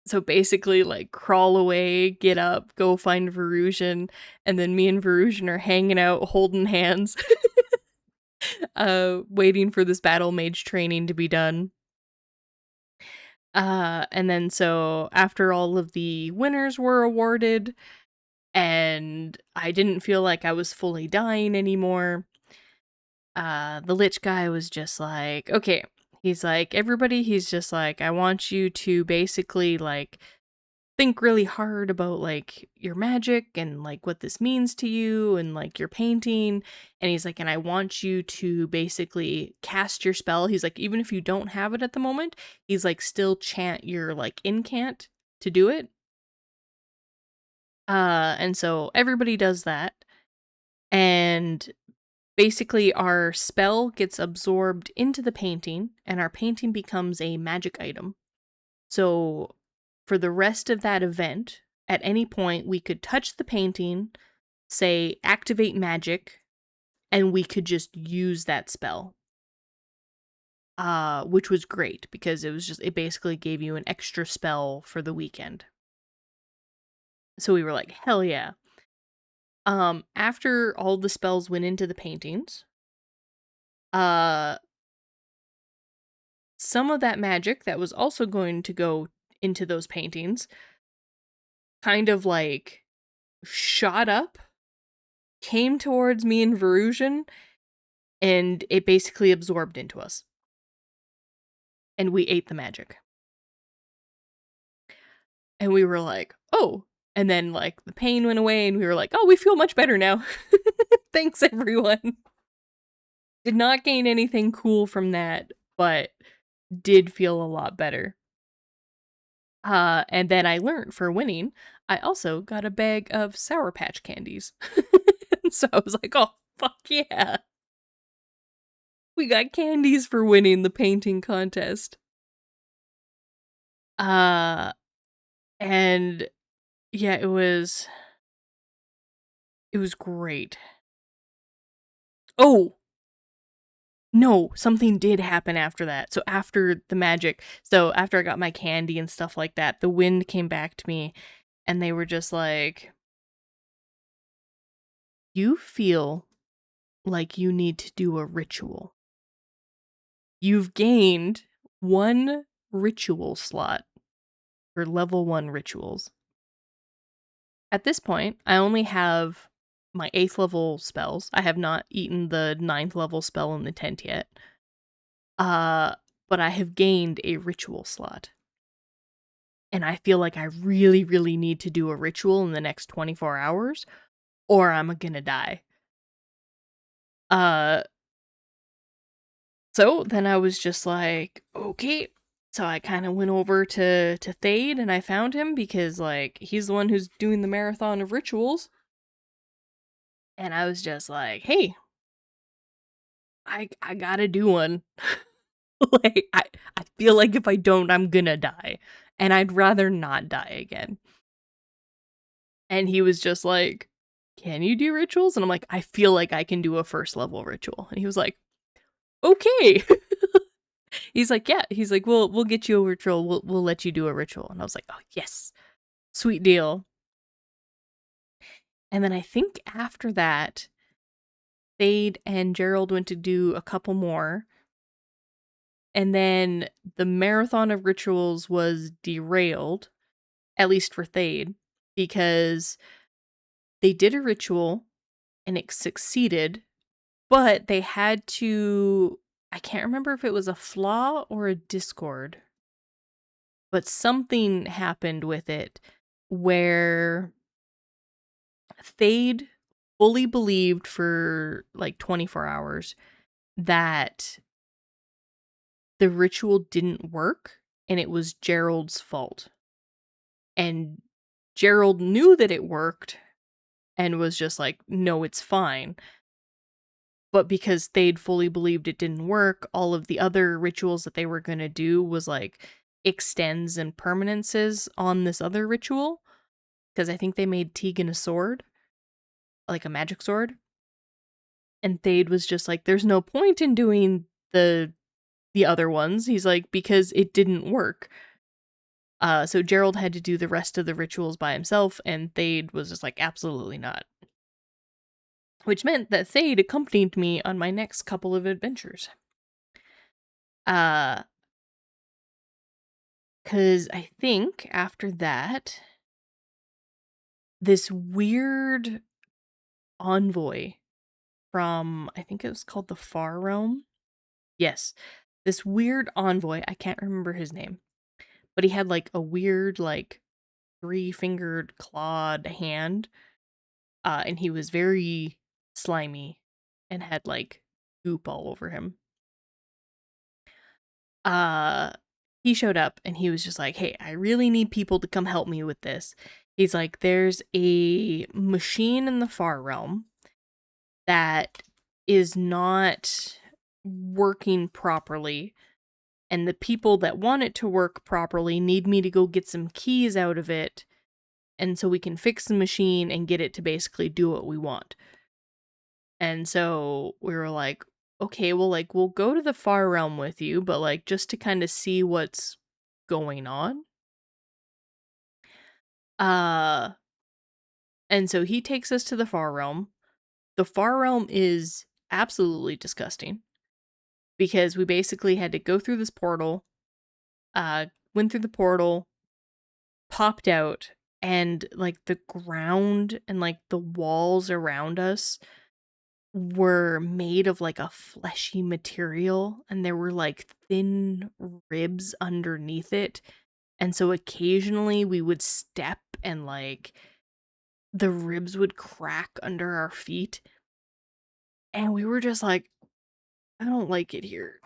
so basically, like, crawl away, get up, go find Verusian, and then me and Verusian are hanging out, holding hands, waiting for this battle mage training to be done. And then so after all of the winners were awarded, and I didn't feel like I was fully dying anymore, the lich guy was just like, okay. He's like, everybody, he's just like, I want you to basically, like, think really hard about, like, your magic and, like, what this means to you and, like, your painting. And he's like, and I want you to basically cast your spell. He's like, even if you don't have it at the moment, he's like, still chant your, like, incant to do it. And so everybody does that. And basically, our spell gets absorbed into the painting, and our painting becomes a magic item. So, for the rest of that event, at any point, we could touch the painting, say, activate magic, and we could just use that spell. Which was great because it basically gave you an extra spell for the weekend. So we were like, hell yeah. After all the spells went into the paintings, uh, some of that magic that was also going to go into those paintings kind of like shot up, came towards me and Verusian, and it basically absorbed into us. And we ate the magic. And we were like, oh. And then, like, the pain went away, and we were like, oh, we feel much better now. Thanks, everyone. Did not gain anything cool from that, but did feel a lot better. And then I learned for winning, I also got a bag of Sour Patch candies. So I was like, oh, fuck yeah. We got candies for winning the painting contest. Uh, and yeah, it was great. Oh, no, something did happen after that. So after the magic, so after I got my candy and stuff like that, the wind came back to me, and they were just like, you feel like you need to do a ritual. You've gained 1 ritual slot for level 1 rituals. At this point, I only have my 8th level spells. I have not eaten the 9th level spell in the tent yet. Uh, but I have gained a ritual slot. And I feel like I really, really need to do a ritual in the next 24 hours, or I'm gonna die. Uh, so then I was just like, okay. So I kind of went over to Thade, and I found him because, like, he's the one who's doing the marathon of rituals. And I was just like, hey, I gotta do one. Like, I feel like if I don't, I'm gonna die. And I'd rather not die again. And he was just like, can you do rituals? And I'm like, I feel like I can do a first level ritual. And he was like, okay. He's like, yeah. He's like, we'll get you a ritual. We'll let you do a ritual. And I was like, oh yes, sweet deal. And then I think after that, Thade and Gerald went to do a couple more. And then the marathon of rituals was derailed, at least for Thade, because they did a ritual and it succeeded, but they had to, I can't remember if it was a flaw or a discord, but something happened with it where Thade fully believed for like 24 hours that the ritual didn't work and it was Gerald's fault. And Gerald knew that it worked and was just like, no, it's fine. But because they'd fully believed it didn't work, all of the other rituals that they were going to do was like extends and permanences on this other ritual. Because I think they made Tegan a sword, like a magic sword. And Thade was just like, there's no point in doing the other ones. He's like, because it didn't work. So Gerald had to do the rest of the rituals by himself, and Thade was just like, absolutely not. Which meant that Thade accompanied me on my next couple of adventures. Because I think after that, this weird envoy from, I think it was called the Far Realm. Yes, this weird envoy, I can't remember his name, but he had like a weird, like, 3-fingered clawed hand. And he was very slimy and had like goop all over him. Uh he showed up and he was just like, "Hey, I really need people to come help me with this." He's like, "There's a machine in the Far Realm that is not working properly, and the people that want it to work properly need me to go get some keys out of it, and so we can fix the machine and get it to basically do what we want." And so we were like, okay, well, like, we'll go to the Far Realm with you, but like, just to kind of see what's going on. Uh, and so he takes us to the Far Realm. The Far Realm is absolutely disgusting because we basically had to go through this portal, went through the portal, popped out, and like the ground and like the walls around us were made of like a fleshy material, and there were like thin ribs underneath it. And so occasionally we would step and like the ribs would crack under our feet. And we were just like, I don't like it here.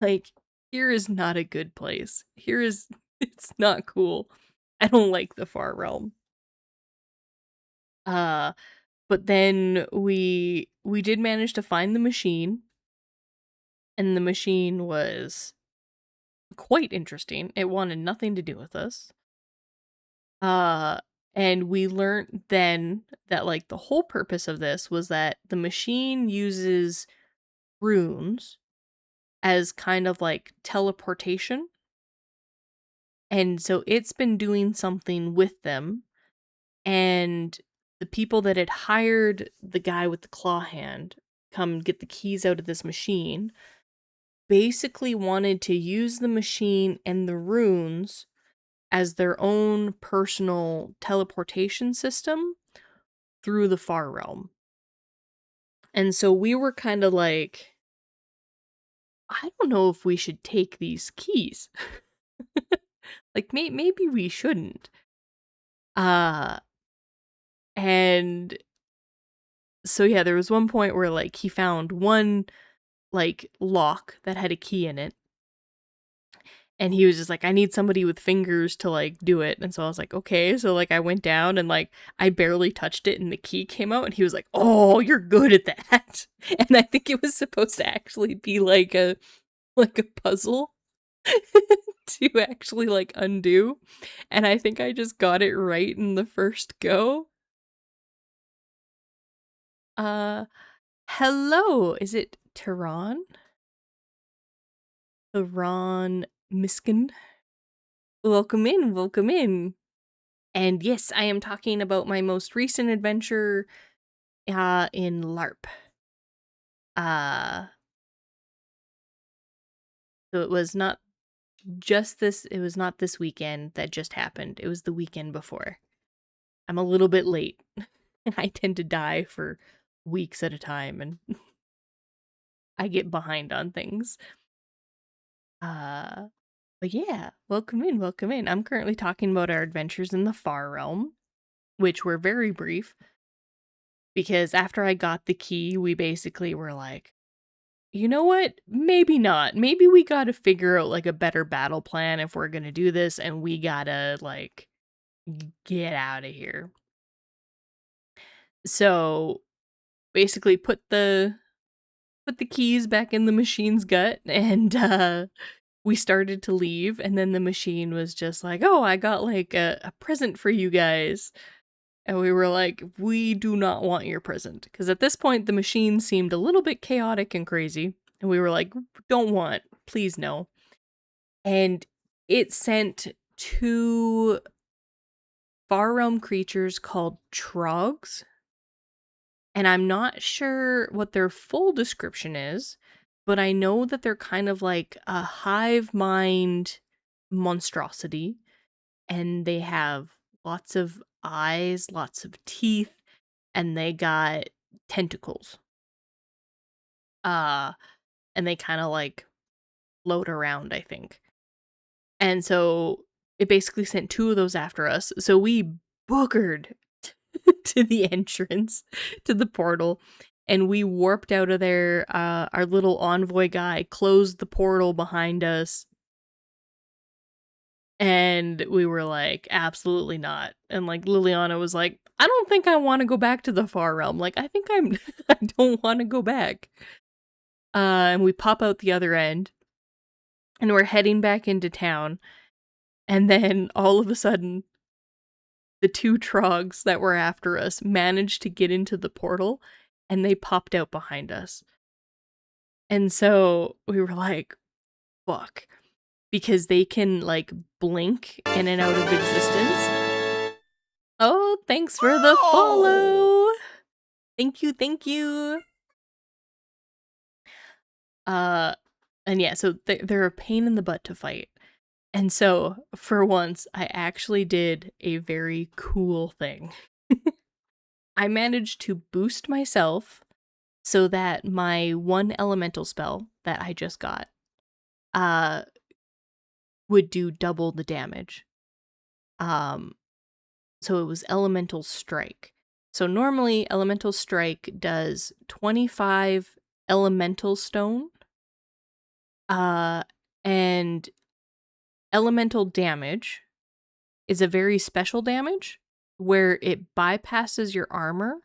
Like, here is not a good place. Here is, it's not cool. I don't like the Far Realm. Uh, but then we did manage to find the machine, and the machine was quite interesting. It wanted nothing to do with us. Uh and we learned then that like the whole purpose of this was that the machine uses runes as kind of like teleportation. And so it's been doing something with them, and the people that had hired the guy with the claw hand come get the keys out of this machine basically wanted to use the machine and the runes as their own personal teleportation system through the Far Realm. And so we were kind of like, I don't know if we should take these keys. Like, maybe we shouldn't. Uh, and so yeah, there was one point where like he found one like lock that had a key in it, and he was just like, I need somebody with fingers to like do it. And so I was like, okay. So like I went down and like I barely touched it and the key came out, and he was like, oh, you're good at that. And I think it was supposed to actually be like a puzzle to actually like undo. And I think I just got it right in the first go. Uh Hello. Is it Tehran? Tehran Miskin? Welcome in, welcome in. And yes, I am talking about my most recent adventure in LARP. Uh So it was not this weekend that just happened. It was the weekend before. I'm a little bit late. I tend to die for weeks at a time, and I get behind on things. Uh, but yeah, welcome in, welcome in. I'm currently talking about our adventures in the Far Realm, which were very brief, because after I got the key, we basically were like, you know what? Maybe not. Maybe we gotta figure out, like, a better battle plan if we're gonna do this, and we gotta, like, get out of here. So, basically put the keys back in the machine's gut, and, we started to leave, and then the machine was just like, "Oh, I got, like, a present for you guys." And we were like, "We do not want your present," because at this point, the machine seemed a little bit chaotic and crazy, and we were like, "Don't want. Please, no." And it sent 2 far realm creatures called trogs, and I'm not sure what their full description is, but I know that they're kind of like a hive mind monstrosity, and they have lots of eyes, lots of teeth, and they got tentacles. Uh, and they kind of like float around, I think. And so it basically sent 2 of those after us. So we boogered to the entrance to the portal, and we warped out of there. Our little envoy guy closed the portal behind us, and we were like, absolutely not. And like Lilliana was like, I don't think I want to go back to the far realm. Like, I think I don't want to go back. And we pop out the other end, and we're heading back into town. And then all of a sudden, the 2 trogs that were after us managed to get into the portal, and they popped out behind us. And so we were like, fuck. Because they can, like, blink in and out of existence. Oh, thanks for the follow! Thank you, thank you! Uh, and yeah, so they're a pain in the butt to fight. And so, for once, I actually did a very cool thing. I managed to boost myself so that my 1 elemental spell that I just got, uh, would do double the damage. Um, so it was Elemental Strike. So normally Elemental Strike does 25 elemental stone, uh, and elemental damage is a very special damage where it bypasses your armor,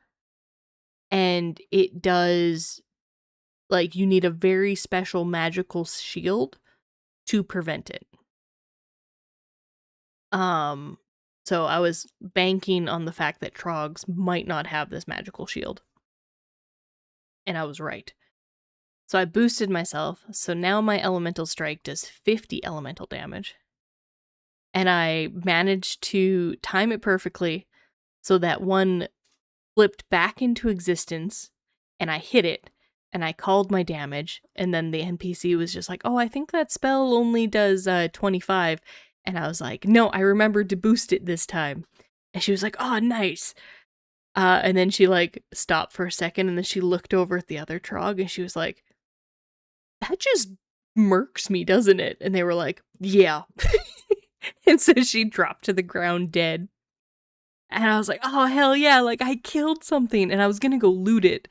and it does, like, you need a very special magical shield to prevent it. Um, so I was banking on the fact that trogs might not have this magical shield. And I was right. So I boosted myself, so now my elemental strike does 50 elemental damage. And I managed to time it perfectly so that 1 flipped back into existence, and I hit it, and I called my damage, and then the NPC was just like, "Oh, I think that spell only does 25." And I was like, "No, I remembered to boost it this time." And she was like, "Oh, nice." And then she like stopped for a second, and then she looked over at the other trog, and she was like, "That just murks me, doesn't it?" And they were like, "Yeah." And so she dropped to the ground dead. And I was like, "Oh, hell yeah, like, I killed something," and I was gonna go loot it.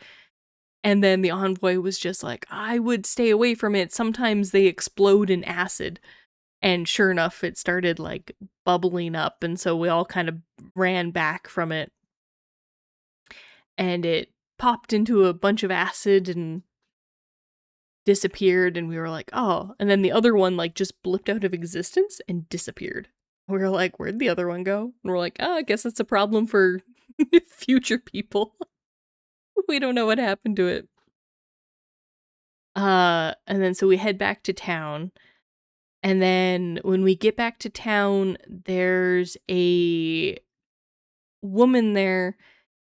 And then the envoy was just like, "I would stay away from it. Sometimes they explode in acid." And sure enough, it started, like, bubbling up, and so we all kind of ran back from it. And it popped into a bunch of acid and disappeared, and we were like, "Oh." And then the other one, like, just blipped out of existence and disappeared. We were like, "Where'd the other one go?" And we're like, "Oh, I guess that's a problem for future people." We don't know what happened to it. And then so we head back to town, and then when we get back to town, there's a woman there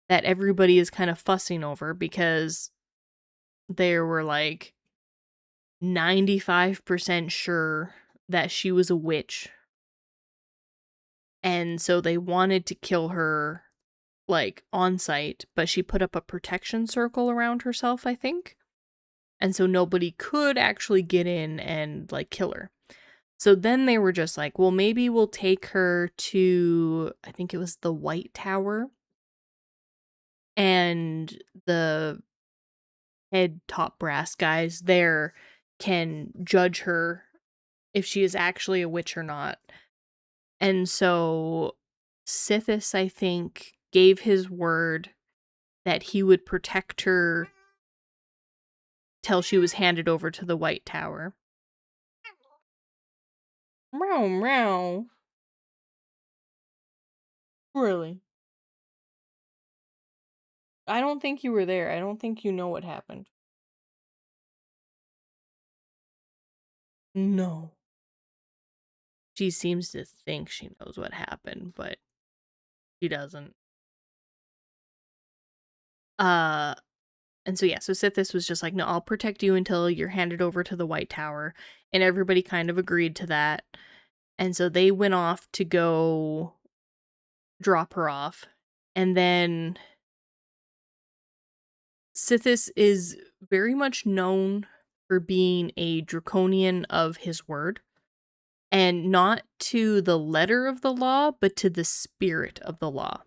that everybody is kind of fussing over because there were, like, 95% sure that she was a witch. And so they wanted to kill her, like, on site, but she put up a protection circle around herself, I think. And so nobody could actually get in and, like, kill her. So then they were just like, well, maybe we'll take her to, I think it was the White Tower, and the head top brass guys there can judge her if she is actually a witch or not. And so Sithis, I think, gave his word that he would protect her till she was handed over to the White Tower. Meow meow. Really? I don't think you were there. I don't think you know what happened. No. She seems to think she knows what happened, but she doesn't. Uh and so yeah, so Sithis was just like, "No, I'll protect you until you're handed over to the White Tower." And everybody kind of agreed to that. And so they went off to go drop her off. And then Sithis is very much known for being a draconian of his word, and not to the letter of the law, but to the spirit of the law.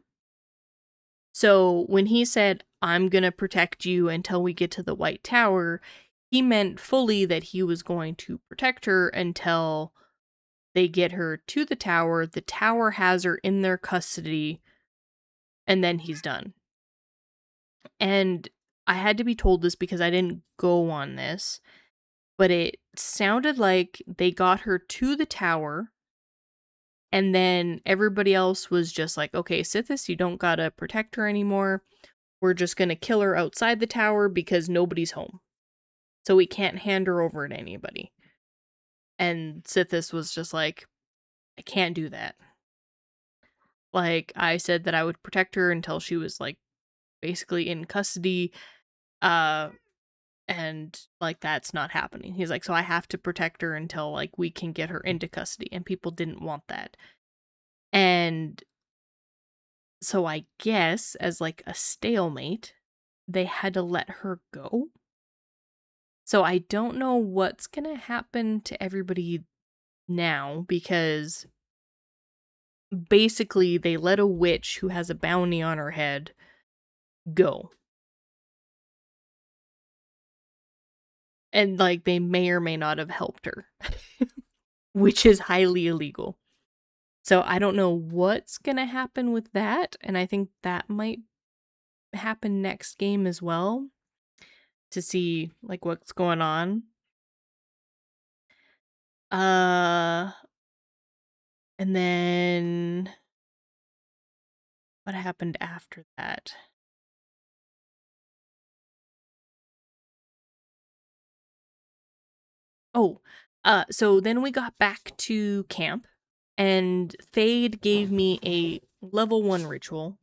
So when he said, I'm going to protect you until we get to the White Tower, he meant fully that he was going to protect her until they get her to the tower. The tower has her in their custody, and then he's done. And I had to be told this because I didn't go on this, but it sounded like they got her to the tower, and then everybody else was just like, okay, Sithis, you don't gotta protect her anymore. We're just gonna kill her outside the tower because nobody's home. So we can't hand her over to anybody. And Sithis was just like, I can't do that. Like, I said that I would protect her until she was, like, basically in custody. Uh, and, like, that's not happening. He's like, so I have to protect her until, like, we can get her into custody. And people didn't want that. And so I guess, as, like, a stalemate, they had to let her go. So I don't know what's gonna happen to everybody now, because basically they let a witch who has a bounty on her head go. And, like, they may or may not have helped her, which is highly illegal. So I don't know what's gonna happen with that, and I think that might happen next game as well, to see, like, what's going on. Uh, and then what happened after that? Oh, so then we got back to camp, and Thade gave me a level 1 ritual.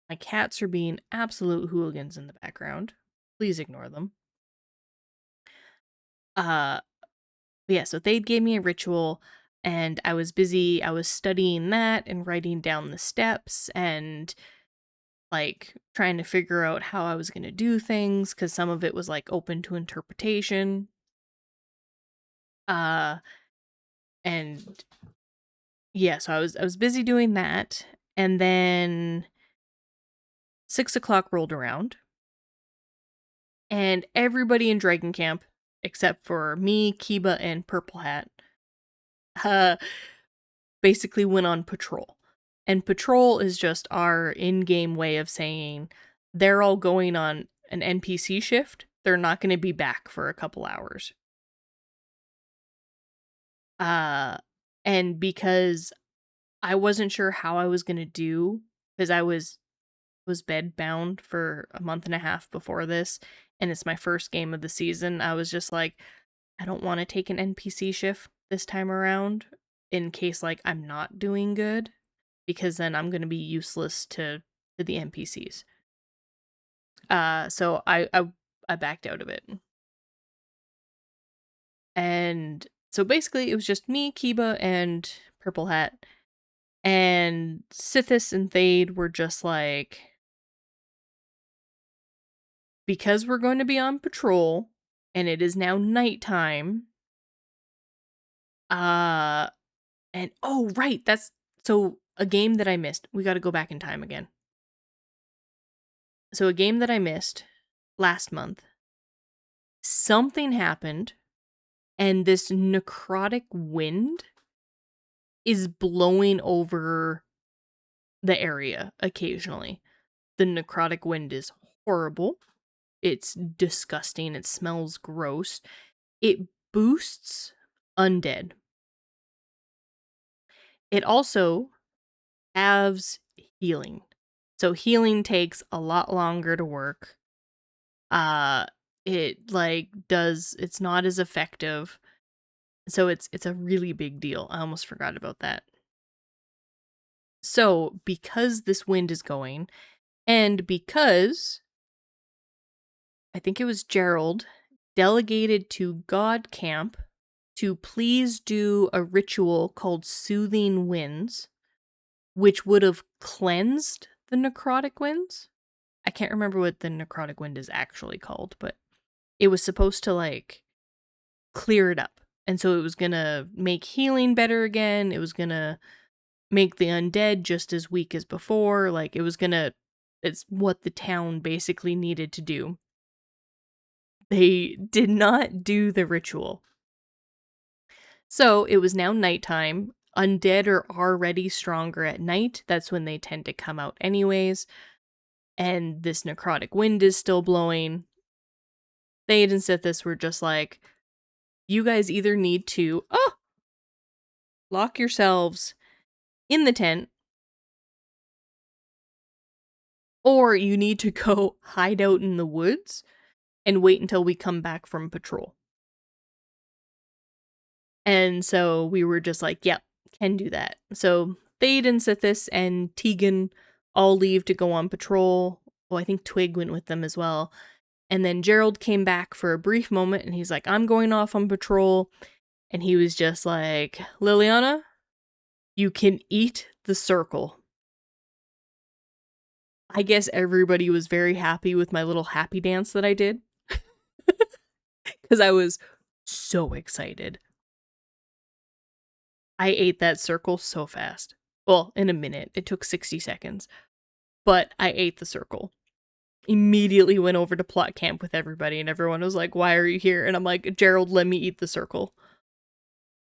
My cats are being absolute hooligans in the background. Please ignore them. Uh, yeah, so Thade gave me a ritual, and I was busy. I was studying that and writing down the steps and, like, trying to figure out how I was going to do things, because some of it was, like, open to interpretation. Uh, and yeah, so I was busy doing that, and then 6 o'clock rolled around, and everybody in Dragon Camp, except for me, Kiba, and Purple Hat, uh, basically went on patrol. And patrol is just our in-game way of saying they're all going on an NPC shift. They're not going to be back for a couple hours. Uh, and because I wasn't sure how I was going to do, because I was bed bound for a month and a half before this, and it's my first game of the season, I was just like, I don't want to take an NPC shift this time around in case, like, I'm not doing good, because then I'm going to be useless to the NPCs. So I backed out of it. And so basically it was just me, Kiba, and Purple Hat. And Sithis and Thade were just like, because we're going to be on patrol and it is now nighttime, uh and oh right, that's so a game that I missed. We got to go back in time again. So a game that I missed last month. Something happened and this necrotic wind is blowing over the area occasionally. The necrotic wind is horrible. It's disgusting. It smells gross. It boosts undead. It also halves healing. So healing takes a lot longer to work. It like does it's not as effective. So it's a really big deal. I almost forgot about that. So, because this wind is going and because I think it was Gerald delegated to God Camp to please do a ritual called Soothing Winds, which would have cleansed the necrotic winds. I can't remember what the necrotic wind is actually called, but it was supposed to like clear it up. And so it was going to make healing better again. It was going to make the undead just as weak as before. Like it's what the town basically needed to do. They did not do the ritual. So it was now nighttime. Undead are already stronger at night. That's when they tend to come out anyways. And this necrotic wind is still blowing. Thade and Sithis were just like, you guys either need to lock yourselves in the tent, or you need to go hide out in the woods and wait until we come back from patrol. And so we were just like, yep, can do that. So Thade and Sithis and Tegan all leave to go on patrol. Oh, I think Twig went with them as well. And then Gerald came back for a brief moment and he's like, I'm going off on patrol. And he was just like, Lilliana, you can eat the circle. I guess everybody was very happy with my little happy dance that I did. Because I was so excited. I ate that circle so fast. Well, in a minute. It took 60 seconds. But I ate the circle. Immediately went over to plot camp with everybody, and everyone was like, why are you here? And I'm like, Gerald, let me eat the circle.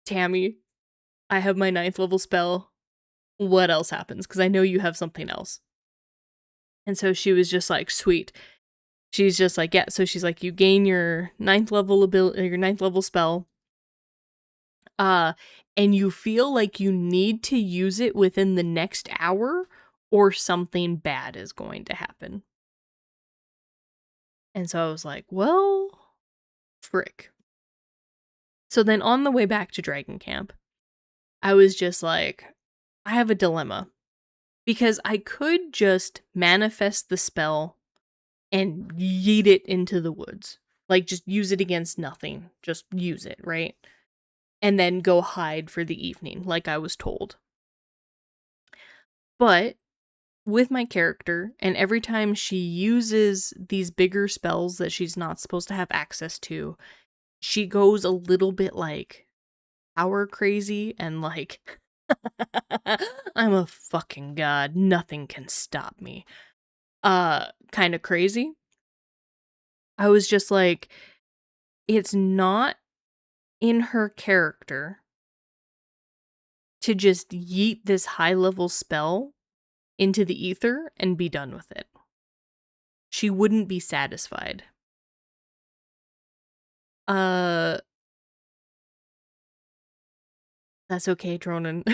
Tammy, I have my 9th level spell. What else happens? Because I know you have something else. And so she was just like, sweet. She's just like, yeah. So she's like, you gain your 9th level ability, your 9th level spell. And you feel like you need to use it within the next hour or something bad is going to happen. And so I was like, well, frick. So then on the way back to Dragon Camp, I was just like, I have a dilemma. Because I could just manifest the spell and yeet it into the woods. Like, just use it against nothing. Just use it, right? And then go hide for the evening, like I was told. But with my character, and every time she uses these bigger spells that she's not supposed to have access to, she goes a little bit like power crazy and like, I'm a fucking god, nothing can stop me. Kind of crazy. I was just like, it's not in her character to just yeet this high level spell into the ether and be done with it. She wouldn't be satisfied. That's okay, Dronin. We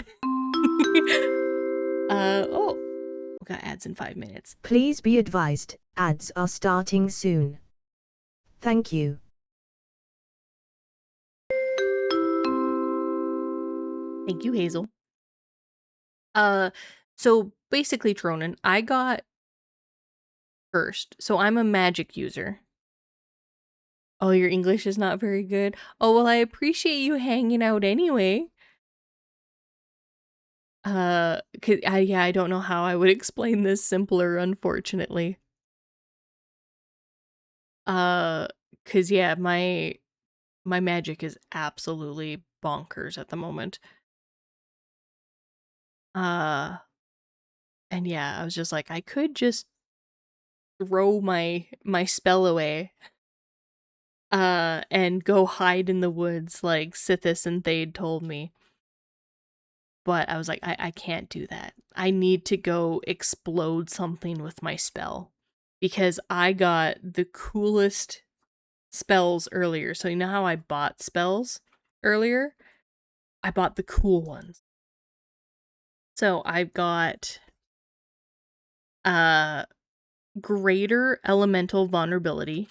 got ads in 5 minutes. Please be advised, ads are starting soon. Thank you. Thank you, Hazel. So basically, Dronin, I got first. So I'm a magic user. Oh, your English is not very good? Oh, well, I appreciate you hanging out anyway. Yeah, I don't know how I would explain this simpler, unfortunately. 'Cause yeah, my magic is absolutely bonkers at the moment. Uh, and yeah, I was just like, I could just throw my spell away, and go hide in the woods like Sithis and Thade told me. But I was like, I can't do that. I need to go explode something with my spell. Because I got the coolest spells earlier. So you know how I bought spells earlier? I bought the cool ones. So I've got uh greater elemental vulnerability.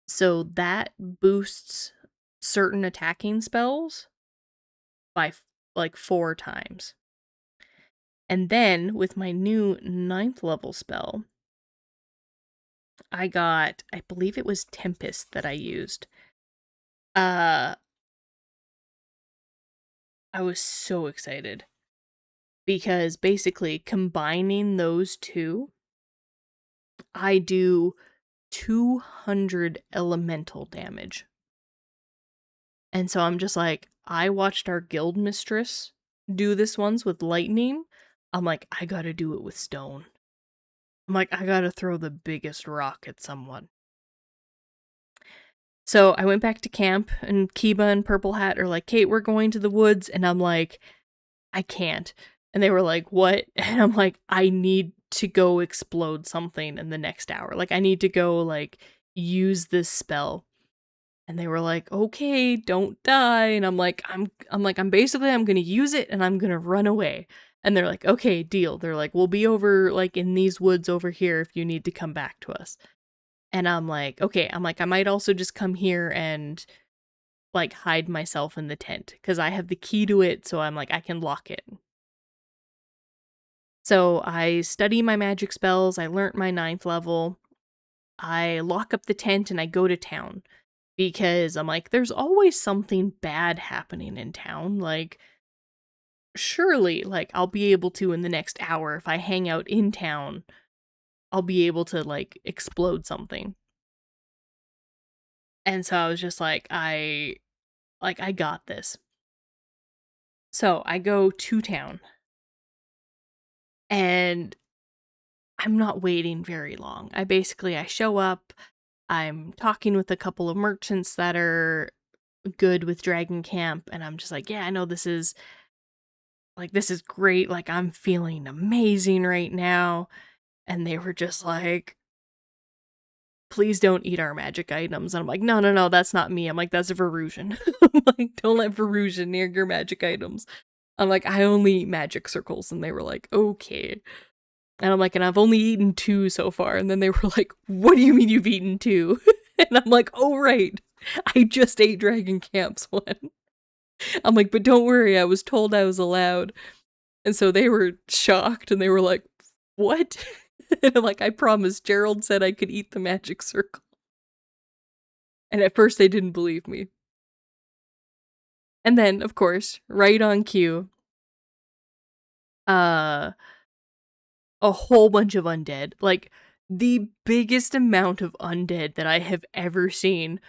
So that boosts certain attacking spells by like 4 times. And then with my new 9th level spell, I believe it was Tempest that I used. I was so excited because basically combining those two, I do 200 elemental damage. And so I'm just like, I watched our guild mistress do this once with lightning. I'm like, I gotta do it with stone. I'm like, I gotta throw the biggest rock at someone. So I went back to camp, and Kiba and Purple Hat are like, Kate, we're going to the woods. And I'm like, I can't. And they were like, what? And I'm like, I need to go explode something in the next hour. Like, I need to go, like, use this spell. And they were like, okay, don't die. And I'm like, I'm gonna use it and I'm gonna run away. And they're like, okay, deal. They're like, we'll be over, like, in these woods over here if you need to come back to us. And I'm like, okay, I might also just come here and, like, hide myself in the tent because I have the key to it. So I'm like, I can lock it. So I study my magic spells. I learnt my 9th level. I lock up the tent and I go to town because I'm like, there's always something bad happening in town. Like, surely, like, I'll be able to in the next hour if I hang out in town, I'll be able to, like, explode something. And so I was just like, I got this. So I go to town and I'm not waiting very long. I show up, I'm talking with a couple of merchants that are good with Dragon Camp, and I'm just like, yeah, I know this is great. Like, I'm feeling amazing right now. And they were just like, please don't eat our magic items. And I'm like, no, that's not me. I'm like, that's Verusian. I'm like, don't let Verusian near your magic items. I'm like, I only eat magic circles. And they were like, okay. And I'm like, and I've only eaten 2 so far. And then they were like, what do you mean you've eaten 2? And I'm like, oh, right. I just ate Dragon Camp's one. I'm like, but don't worry. I was told I was allowed. And so they were shocked and they were like, what? And I'm like, I promise, Gerald said I could eat the magic circle. And at first they didn't believe me. And then, of course, right on cue, a whole bunch of undead. Like, the biggest amount of undead that I have ever seen.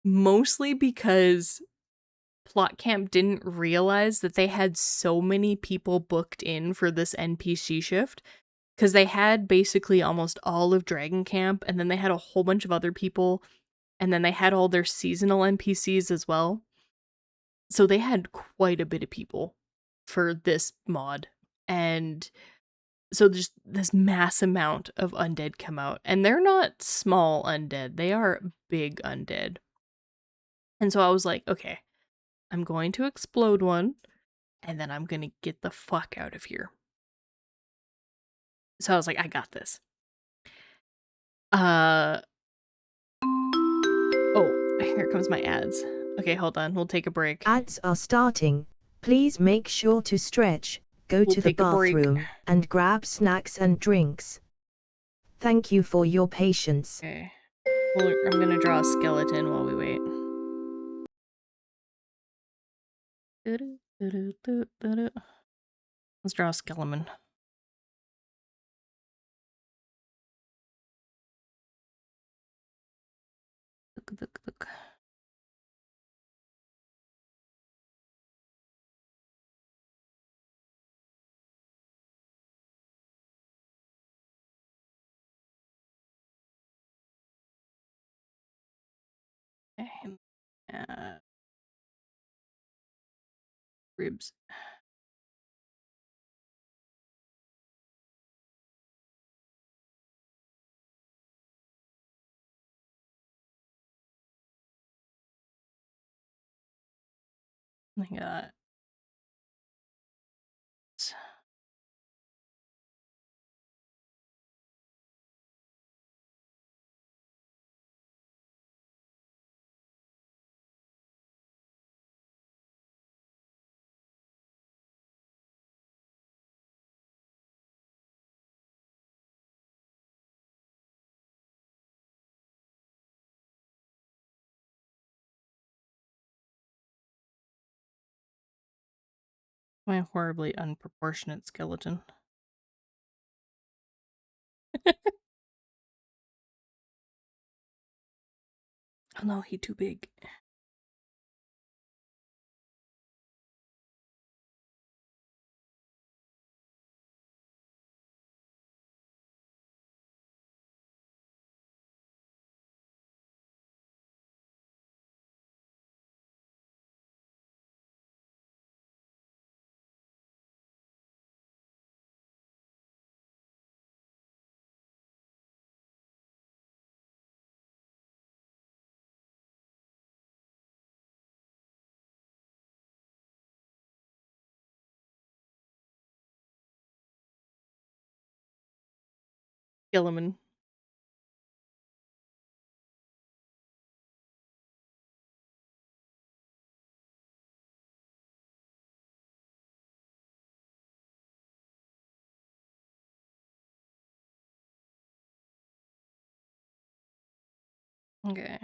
Mostly because Plot Camp didn't realize that they had so many people booked in for this NPC shift. Because they had basically almost all of Dragon Camp, and then they had a whole bunch of other people, and then they had all their seasonal NPCs as well. So they had quite a bit of people for this mod. And so just this mass amount of undead come out. And they're not small undead, they are big undead. And so I was like, okay, I'm going to explode one, and then I'm going to get the fuck out of here. So I was like, I got this. Oh, here comes my ads. Okay, hold on. We'll take a break. Ads are starting. Please make sure to stretch, go to the bathroom, and grab snacks and drinks. Thank you for your patience. Okay. Well, I'm gonna draw a skeleton while we wait. Let's draw a skeleton. Look. Okay. Ribs. I got my horribly unproportionate skeleton. Oh no, he too big. Skeleton. Okay.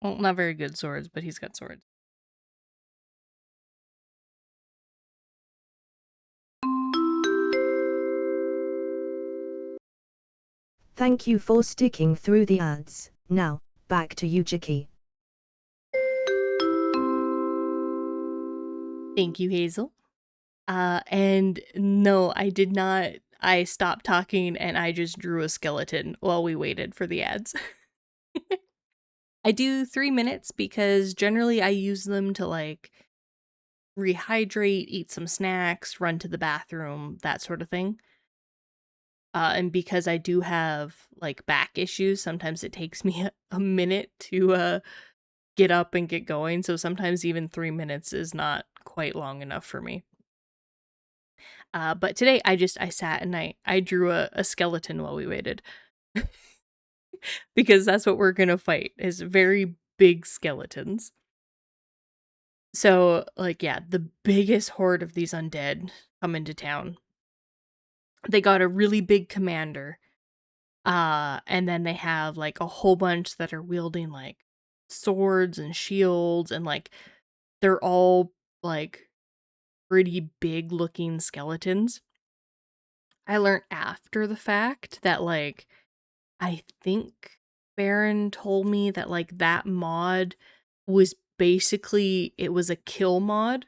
Well, not very good swords, but he's got swords. Thank you for sticking through the ads. Now, back to you, Jiki. Thank you, Hazel. And no, I did not. I stopped talking and I just drew a skeleton while we waited for the ads. I do 3 minutes because generally I use them to like rehydrate, eat some snacks, run to the bathroom, that sort of thing. And because I do have like back issues, sometimes it takes me a minute to get up and get going. So sometimes even 3 minutes is not quite long enough for me. But today I sat and I drew a skeleton while we waited. Because that's what we're gonna fight, is very big skeletons. So, like, yeah, the biggest horde of these undead come into town. They got a really big commander. And then they have like a whole bunch that are wielding like swords and shields, and like they're all like pretty big looking skeletons. I learned after the fact that like I think Baron told me that like that mod was basically, it was a kill mod.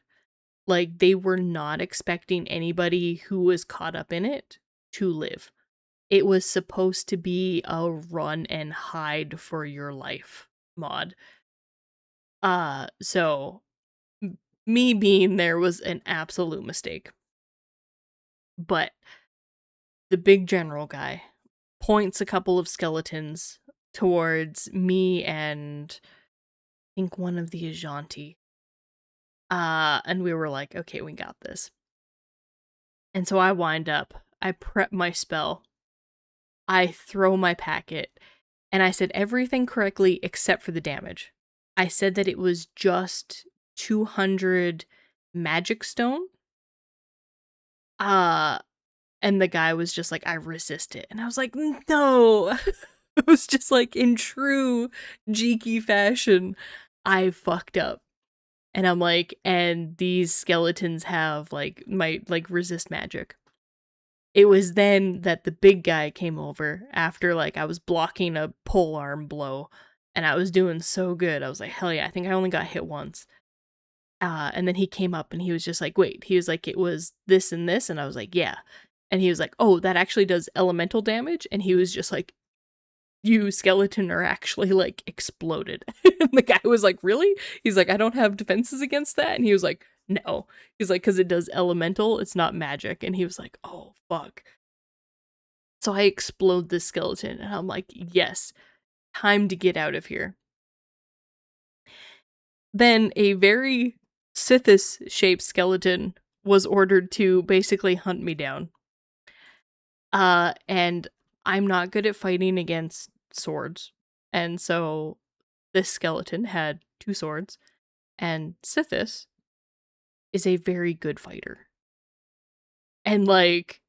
Like they were not expecting anybody who was caught up in it to live. It was supposed to be a run and hide for your life mod. So me being there was an absolute mistake. But the big general guy points a couple of skeletons towards me and I think one of the Ajanti. And we were like, okay, we got this. And so I wind up, I prep my spell, I throw my packet, and I said everything correctly except for the damage. I said that it was just 200 magic stone. And the guy was just like, I resist it. And I was like, no. It was just like, in true Jiki fashion, I fucked up. And I'm like, and these skeletons have like might like resist magic. It was then that the big guy came over after like I was blocking a pole arm blow and I was doing so good. I was like, hell yeah, I think I only got hit once. And then he came up and he was just like, wait, he was like, it was this and this. And I was like, yeah. And he was like, oh, that actually does elemental damage. And he was just like, you skeleton are actually like exploded. And the guy was like, really? He's like, I don't have defenses against that. And he was like, no. He's like, because it does elemental, it's not magic. And he was like, oh, fuck. So I explode this skeleton and I'm like, yes, time to get out of here. Then a very Sithis-shaped skeleton was ordered to basically hunt me down. And I'm not good at fighting against swords. And so this skeleton had 2 swords, and Sithis is a very good fighter. And like,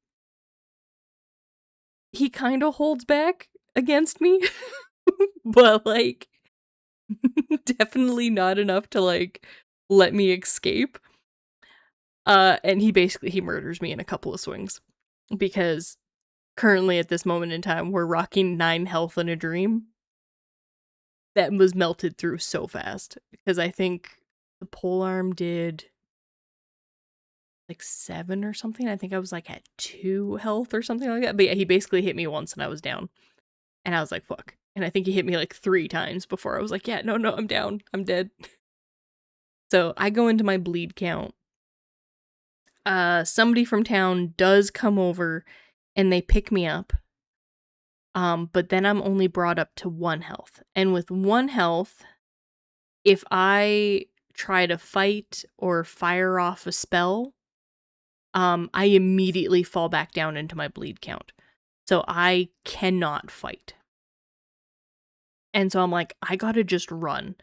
he kind of holds back against me, but like, definitely not enough to like let me escape. And he murders me in a couple of swings because currently at this moment in time we're rocking 9 health in a dream that was melted through so fast because I think the polearm did like 7 or something. I think I was like at 2 health or something like that. But yeah, he basically hit me once and I was down. And I was like, fuck. And I think he hit me like 3 times before I was like, yeah, no, I'm down. I'm dead. So I go into my bleed count. Somebody from town does come over and they pick me up. But then I'm only brought up to 1 health. And with 1 health, if I try to fight or fire off a spell, I immediately fall back down into my bleed count. So I cannot fight. And so I'm like, I gotta just run.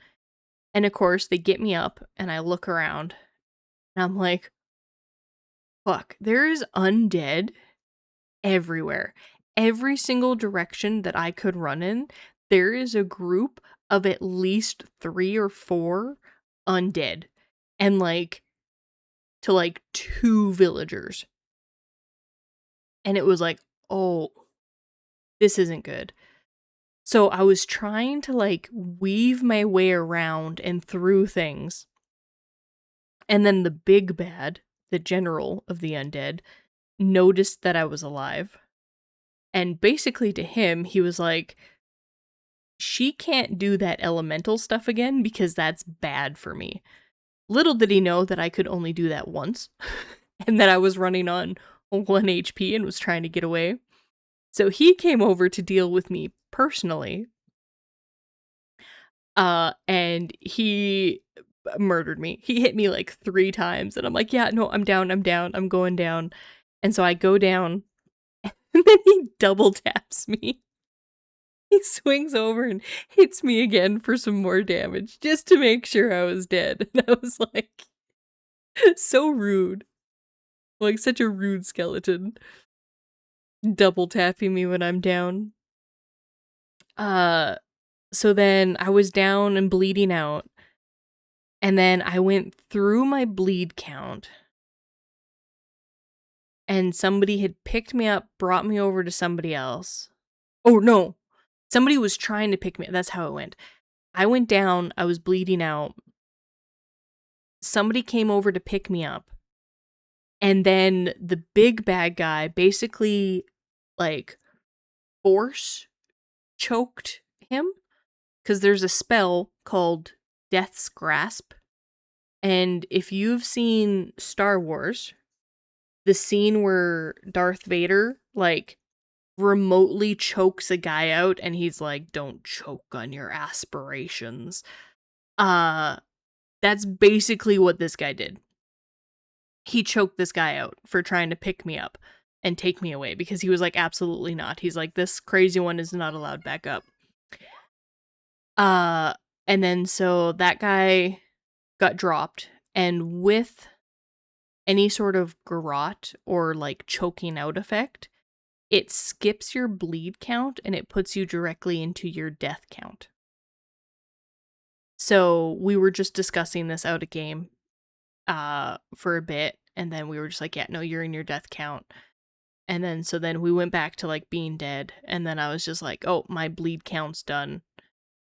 And of course, they get me up and I look around and I'm like, fuck, there's undead everywhere. Every single direction that I could run in, there is a group of at least 3 or 4 undead. And like, to like 2 villagers. And it was like, oh, this isn't good. So I was trying to like weave my way around and through things. And then the big bad, the general of the undead, noticed that I was alive. And basically to him, he was like, she can't do that elemental stuff again because that's bad for me. Little did he know that I could only do that once and that I was running on 1 HP and was trying to get away. So he came over to deal with me personally. And he murdered me. He hit me like 3 times and I'm like, yeah, no, I'm down, I'm going down. And so I go down and then he double taps me. He swings over and hits me again for some more damage just to make sure I was dead. And I was like, so rude. Like such a rude skeleton. Double tapping me when I'm down. So then I was down and bleeding out. And then I went through my bleed count. And somebody had picked me up, brought me over to somebody else. Oh, no. Somebody was trying to pick me up. That's how it went. I went down. I was bleeding out. Somebody came over to pick me up. And then the big bad guy basically, like, force choked him. Because there's a spell called Death's Grasp. And if you've seen Star Wars, the scene where Darth Vader, like, remotely chokes a guy out and he's like, don't choke on your aspirations. That's basically what this guy did. He choked this guy out for trying to pick me up and take me away because he was like, absolutely not. He's like, this crazy one is not allowed back up. And then so that guy got dropped, and with any sort of garrote or like choking out effect, it skips your bleed count and it puts you directly into your death count. So we were just discussing this out of game for a bit, and then we were just like, yeah, no, you're in your death count. And then so then we went back to like being dead, and then I was just like, oh, my bleed count's done.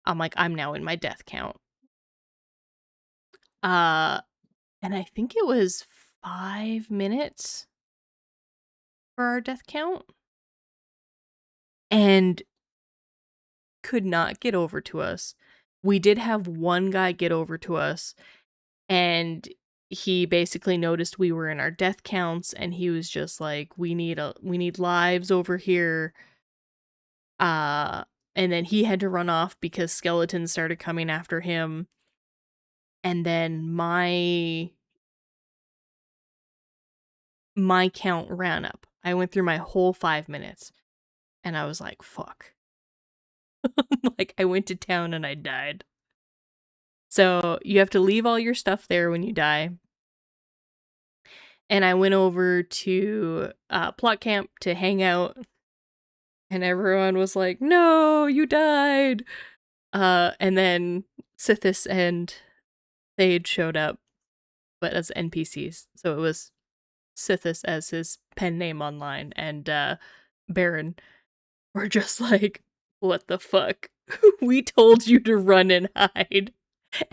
I'm like, I'm now in my death count. And I think it was 5 minutes for our death count. And could not get over to us. We did have one guy get over to us, and he basically noticed we were in our death counts, and he was just like, we need lives over here. And then he had to run off because skeletons started coming after him. And then my count ran up. I went through my whole 5 minutes, and I was like, fuck. Like, I went to town and I died. So you have to leave all your stuff there when you die. And I went over to plot camp to hang out, and everyone was like, no, you died. And then Sithis and Thade showed up, but as NPCs. So it was Sithis as his pen name online, and Baron were just like, what the fuck? We told you to run and hide.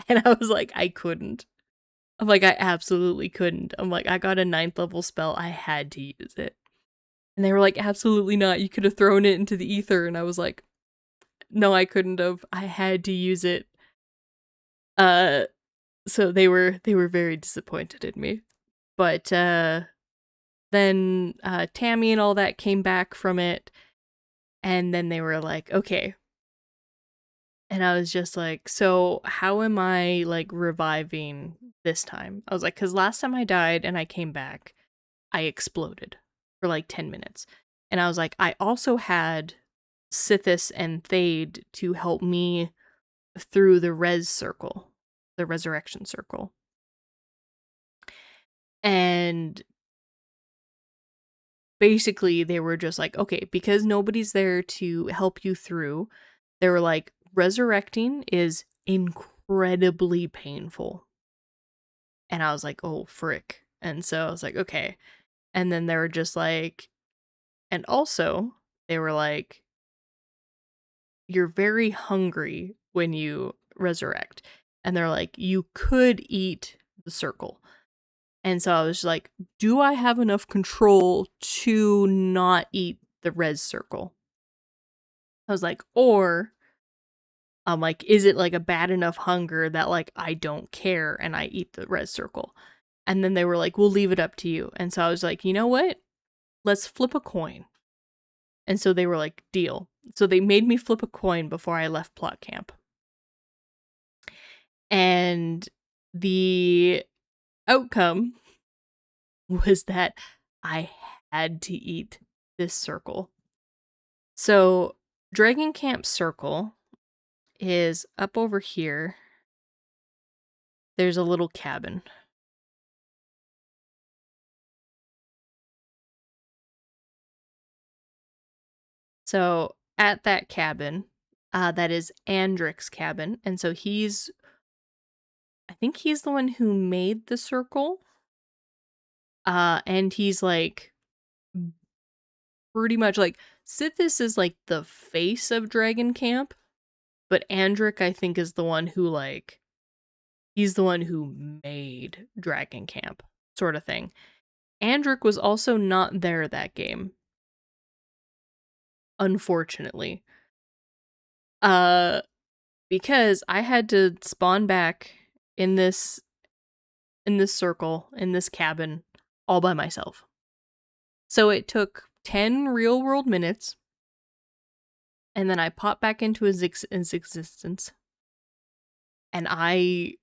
And I was like, I couldn't. I'm like, I absolutely couldn't. I'm like, I got a 9th level spell. I had to use it. And they were like, absolutely not. You could have thrown it into the ether. And I was like, no, I couldn't have. I had to use it. So they were very disappointed in me. But then Tammy and all that came back from it. And then they were like, okay. And I was just like, so how am I like reviving this time? I was like, because last time I died and I came back, I exploded for like 10 minutes. And I was like, I also had Sithis and Thade to help me through the the resurrection circle. And basically they were just like, okay, because nobody's there to help you through, they were like, resurrecting is incredibly painful. And I was like, oh, frick. And so I was like, okay. And then they were just like, and also they were like, you're very hungry when you resurrect. And they're like, you could eat the circle. And so I was like, do I have enough control to not eat the res circle? I was like, or I'm like, is it like a bad enough hunger that like I don't care and I eat the res circle? And then they were like, we'll leave it up to you. And so I was like, you know what? Let's flip a coin. And so they were like, deal. So they made me flip a coin before I left plot camp. And the outcome was that I had to eat this circle. So Dragon Camp Circle is up over here. There's a little cabin. So at that cabin, that is Andric's cabin. And so I think he's the one who made the circle. And he's like pretty much like Sithis is like the face of Dragon Camp, but Andric I think is the one who like he's the one who made Dragon Camp sort of thing. Andric was also not there that game. Unfortunately. Because I had to spawn back in this circle, in this cabin, all by myself. So it took 10 real world minutes, and then I popped back into his existence, and I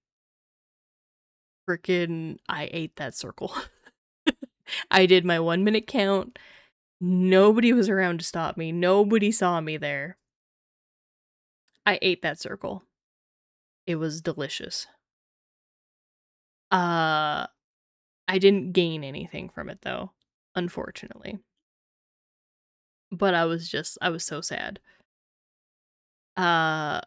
ate that circle. I did my 1 minute count. Nobody was around to stop me. Nobody saw me there. I ate that circle. It was delicious. I didn't gain anything from it though, unfortunately. But I was so sad. Uh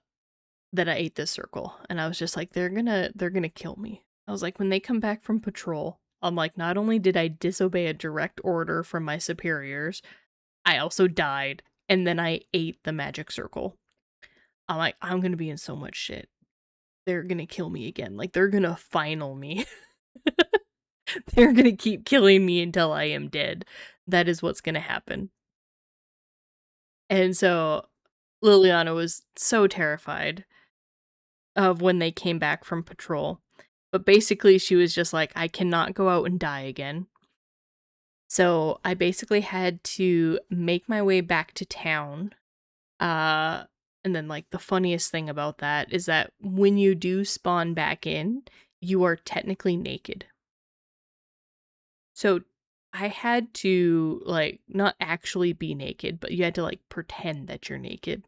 that I ate this circle, and I was just like, they're gonna kill me. I was like, when they come back from patrol, I'm like, not only did I disobey a direct order from my superiors, I also died, and then I ate the magic circle. I'm like, I'm gonna be in so much shit. They're gonna kill me again. Like, they're gonna final me. They're gonna keep killing me until I am dead. That is what's gonna happen. And so Liliana was so terrified of when they came back from patrol. But basically, she was just like, I cannot go out and die again. So I basically had to make my way back to town. And then, like, the funniest thing about that is that when you do spawn back in, you are technically naked. So I had to, like, not actually be naked, but you had to, like, pretend that you're naked.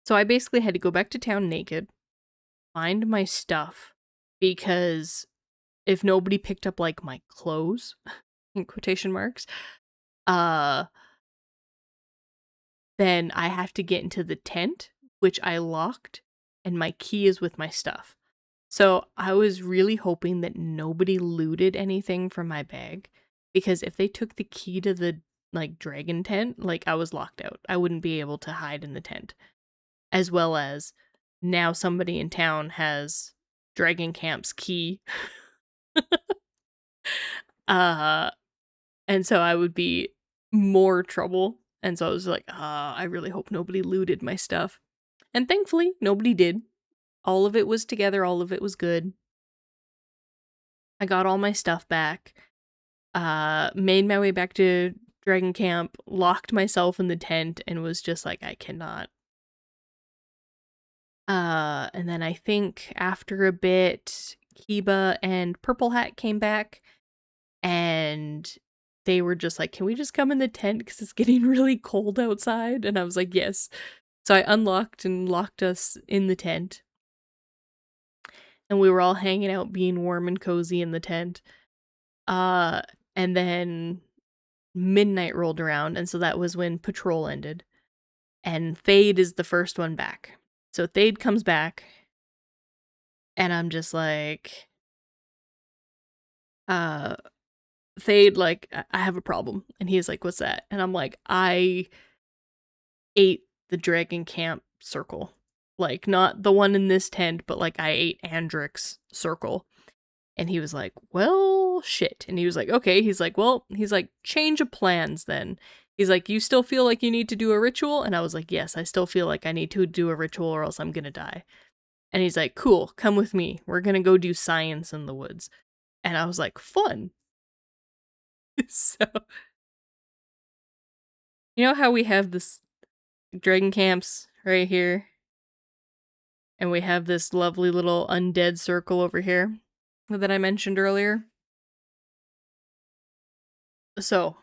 So I basically had to go back to town naked, find my stuff, because if nobody picked up, like, my clothes, in quotation marks, uh, then I have to get into the tent, which I locked, and my key is with my stuff. So I was really hoping that nobody looted anything from my bag, because if they took the key to the, like, dragon tent, like, I was locked out. I wouldn't be able to hide in the tent. As well as now somebody in town has Dragon Camp's key. uh And so I would be more trouble. And so I was like, I really hope nobody looted my stuff. And thankfully, nobody did. All of it was together, all of it was good. I got all my stuff back. Made my way back to Dragon Camp, locked myself in the tent, and was just like, I cannot. And then I think after a bit, Kiba and Purple Hat came back, and they were just like, can we just come in the tent because it's getting really cold outside? And I was like, yes. So I unlocked and locked us in the tent. And we were all hanging out, being warm and cozy in the tent. And then midnight rolled around, and so that was when patrol ended. And Thade is the first one back. So Thade comes back, and I'm just like, Thade, like, I have a problem. And he's like, what's that? And I'm like, I ate the Dragon Camp circle. Like, not the one in this tent, but like I ate Andric's circle. And he was like, well, shit. And he was like, okay. He's like, well, he's like, change of plans then. He's like, you still feel like you need to do a ritual? And I was like, yes, I still feel like I need to do a ritual or else I'm gonna die. And he's like, cool, come with me. We're gonna go do science in the woods. And I was like, fun. So, you know how we have this dragon camps right here? And we have this lovely little undead circle over here that I mentioned earlier? So,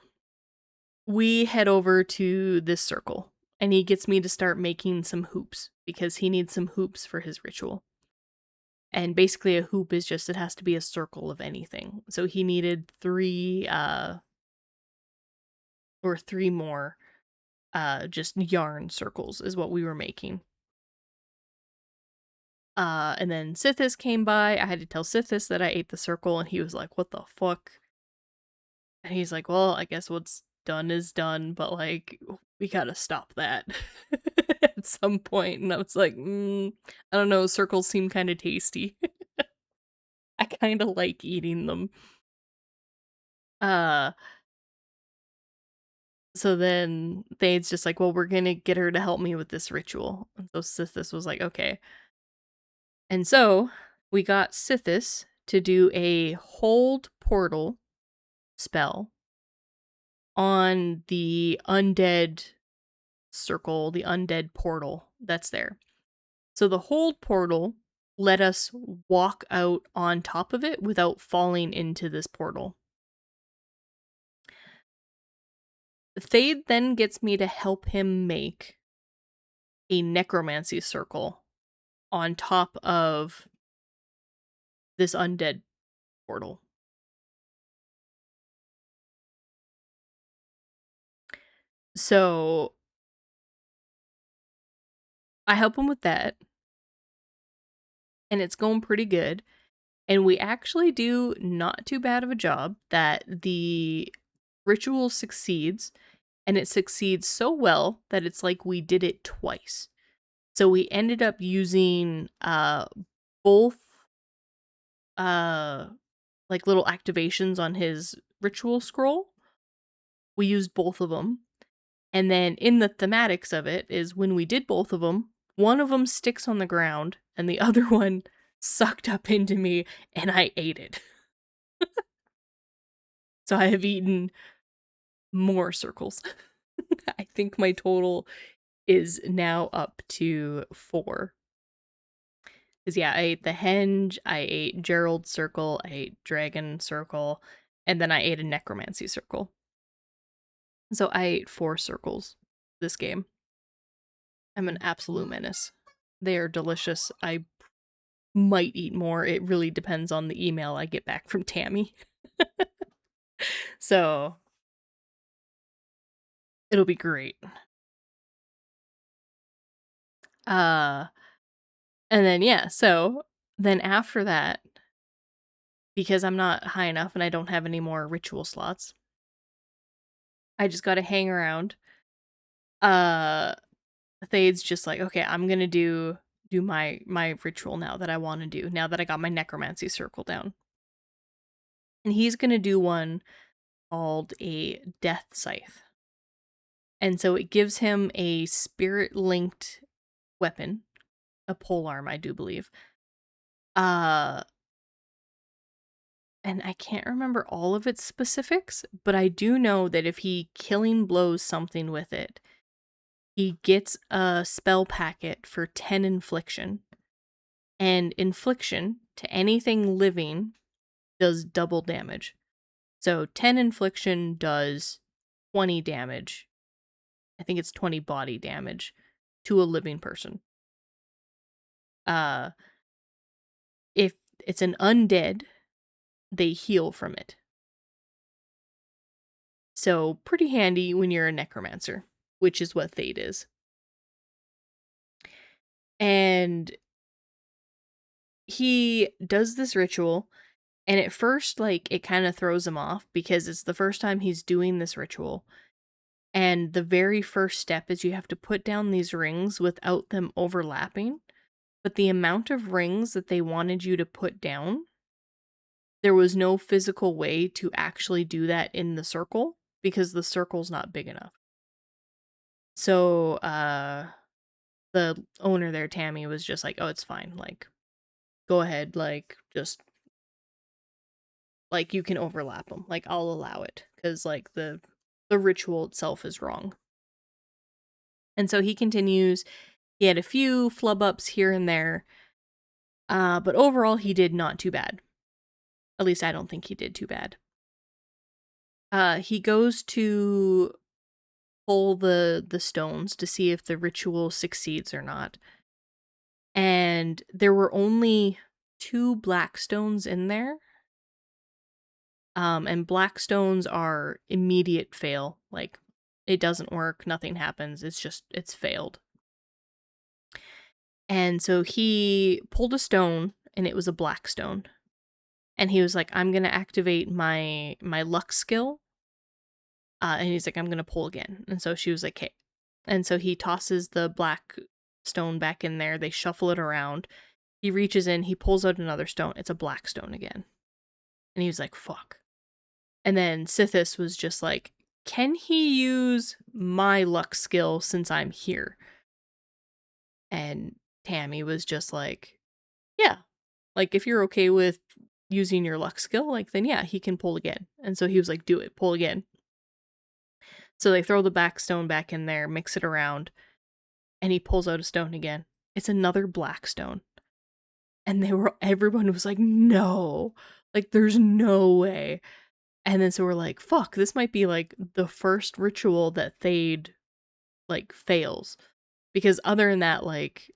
we head over to this circle, and he gets me to start making some hoops because he needs some hoops for his ritual. And basically a hoop is just, it has to be a circle of anything. So he needed three more just yarn circles is what we were making. And then Sithis came by. I had to tell Sithis that I ate the circle, and he was like, what the fuck? And he's like, well, I guess what's done is done, but like, we gotta stop that at some point. And I was like, I don't know, circles seem kind of tasty. I kind of like eating them. So then Thade's just like, well, we're gonna get her to help me with this ritual. And so Sithis was like, okay. And so we got Sithis to do a hold portal spell on the undead circle, the undead portal that's there. So the hold portal let us walk out on top of it without falling into this portal. Thade then gets me to help him make a necromancy circle on top of this undead portal. So I help him with that, and it's going pretty good. And we actually do not too bad of a job that the ritual succeeds, and it succeeds so well that it's like we did it twice. So we ended up using both uh like little activations on his ritual scroll. We used both of them. And then in the thematics of it is when we did both of them, one of them sticks on the ground and the other one sucked up into me and I ate it. So I have eaten more circles. I think my total is now up to 4. Because yeah, I ate the henge, I ate Gerald's circle, I ate Dragon circle, and then I ate a necromancy circle. So I ate 4 circles this game. I'm an absolute menace. They are delicious. I might eat more. It really depends on the email I get back from Tammy. So it'll be great. And then yeah, so then after that, because I'm not high enough and I don't have any more ritual slots, I just gotta hang around. Thade's just like, okay, I'm gonna do my ritual now that I want to do, now that I got my necromancy circle down. And he's gonna do one called a death scythe. And so it gives him a spirit linked weapon, a polearm, I do believe. Uh and I can't remember all of its specifics, but I do know that if he killing blows something with it, he gets a spell packet for 10 infliction. And infliction to anything living does double damage. So 10 infliction does 20 damage. I think it's 20 body damage to a living person. Uh if it's an undead, they heal from it. So pretty handy when you're a necromancer, which is what Thade is. And he does this ritual, and at first, like, it kind of throws him off because it's the first time he's doing this ritual. And the very first step is you have to put down these rings without them overlapping. But the amount of rings that they wanted you to put down, there was no physical way to actually do that in the circle because the circle's not big enough. So, the owner there, Tammy, was just like, "Oh, it's fine. Like, go ahead. Like, just like you can overlap them. Like, I'll allow it because like the ritual itself is wrong." And so he continues. He had a few flub ups here and there, but overall he did not too bad. At least I don't think he did too bad. He goes to pull the stones to see if the ritual succeeds or not. And there were only 2 black stones in there. And black stones are immediate fail. Like, it doesn't work, nothing happens. It's failed. And so he pulled a stone, and it was a black stone. And he was like, I'm gonna activate my luck skill. And he's like, I'm gonna pull again. And so she was like, hey. And so he tosses the black stone back in there. They shuffle it around. He reaches in, he pulls out another stone. It's a black stone again. And he was like, fuck. And then Sithis was just like, can he use my luck skill since I'm here? And Tammy was just like, yeah. Like, if you're okay with using your luck skill, like, then yeah, he can pull again. And so he was like, do it, pull again. So they throw the back stone back in there, mix it around, and he pulls out a stone again. It's another black stone. And everyone was like, no, like, there's no way. And then so we're like, fuck, this might be like the first ritual that Thade like fails. Because other than that, like,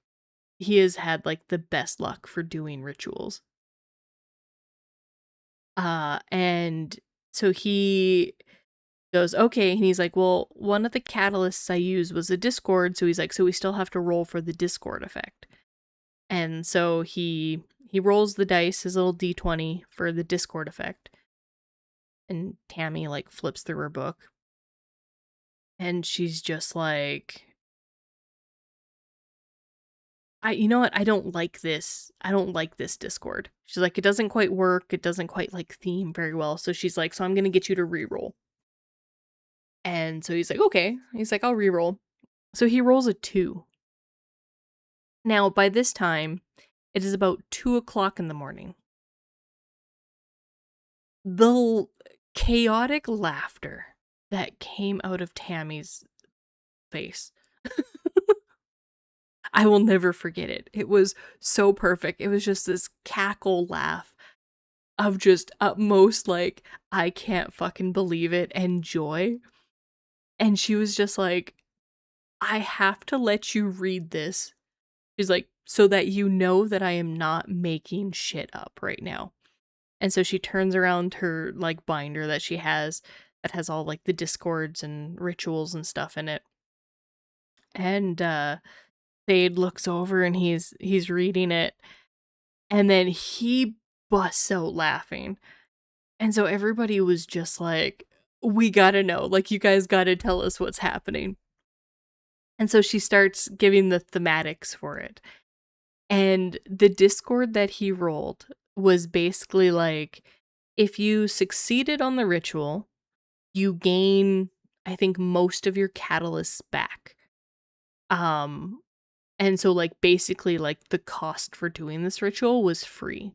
he has had like the best luck for doing rituals. And so he goes, okay. And he's like, well, one of the catalysts I used was a Discord. So he's like, so we still have to roll for the Discord effect. And so he rolls the dice, his little D20 for the Discord effect. And Tammy like flips through her book. And she's just like, you know what? I don't like this. I don't like this Discord. She's like, it doesn't quite work. It doesn't quite like theme very well. So she's like, so I'm going to get you to reroll. And so he's like, okay. He's like, I'll reroll. So he rolls a 2. Now, by this time, it is about 2:00 in the morning. The chaotic laughter that came out of Tammy's face. I will never forget it. It was so perfect. It was just this cackle laugh of just utmost, like, I can't fucking believe it, and joy. And she was just like, I have to let you read this. She's like, so that you know that I am not making shit up right now. And so she turns around her, like, binder that she has that has all, like, the discords and rituals and stuff in it. And, Thade looks over and he's reading it. And then he busts out laughing. And so everybody was just like, we gotta know. Like, you guys gotta tell us what's happening. And so she starts giving the thematics for it. And the Discord that he rolled was basically like, if you succeeded on the ritual, you gain, I think, most of your catalysts back. And so, like, basically, like, the cost for doing this ritual was free.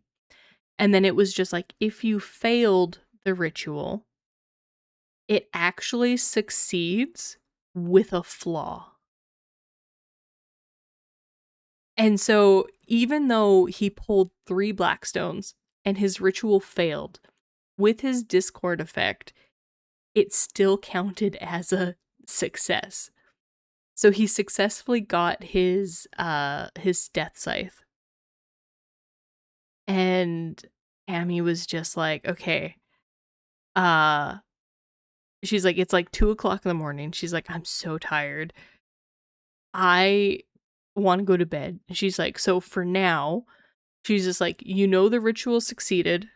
And then it was just like, if you failed the ritual, it actually succeeds with a flaw. And so, even though he pulled 3 Blackstones and his ritual failed, with his Discord effect, it still counted as a success. So he successfully got his death scythe. And Amy was just like, okay. She's like, it's like 2:00 in the morning. She's like, I'm so tired. I want to go to bed. And she's like, so for now, she's just like, you know, the ritual succeeded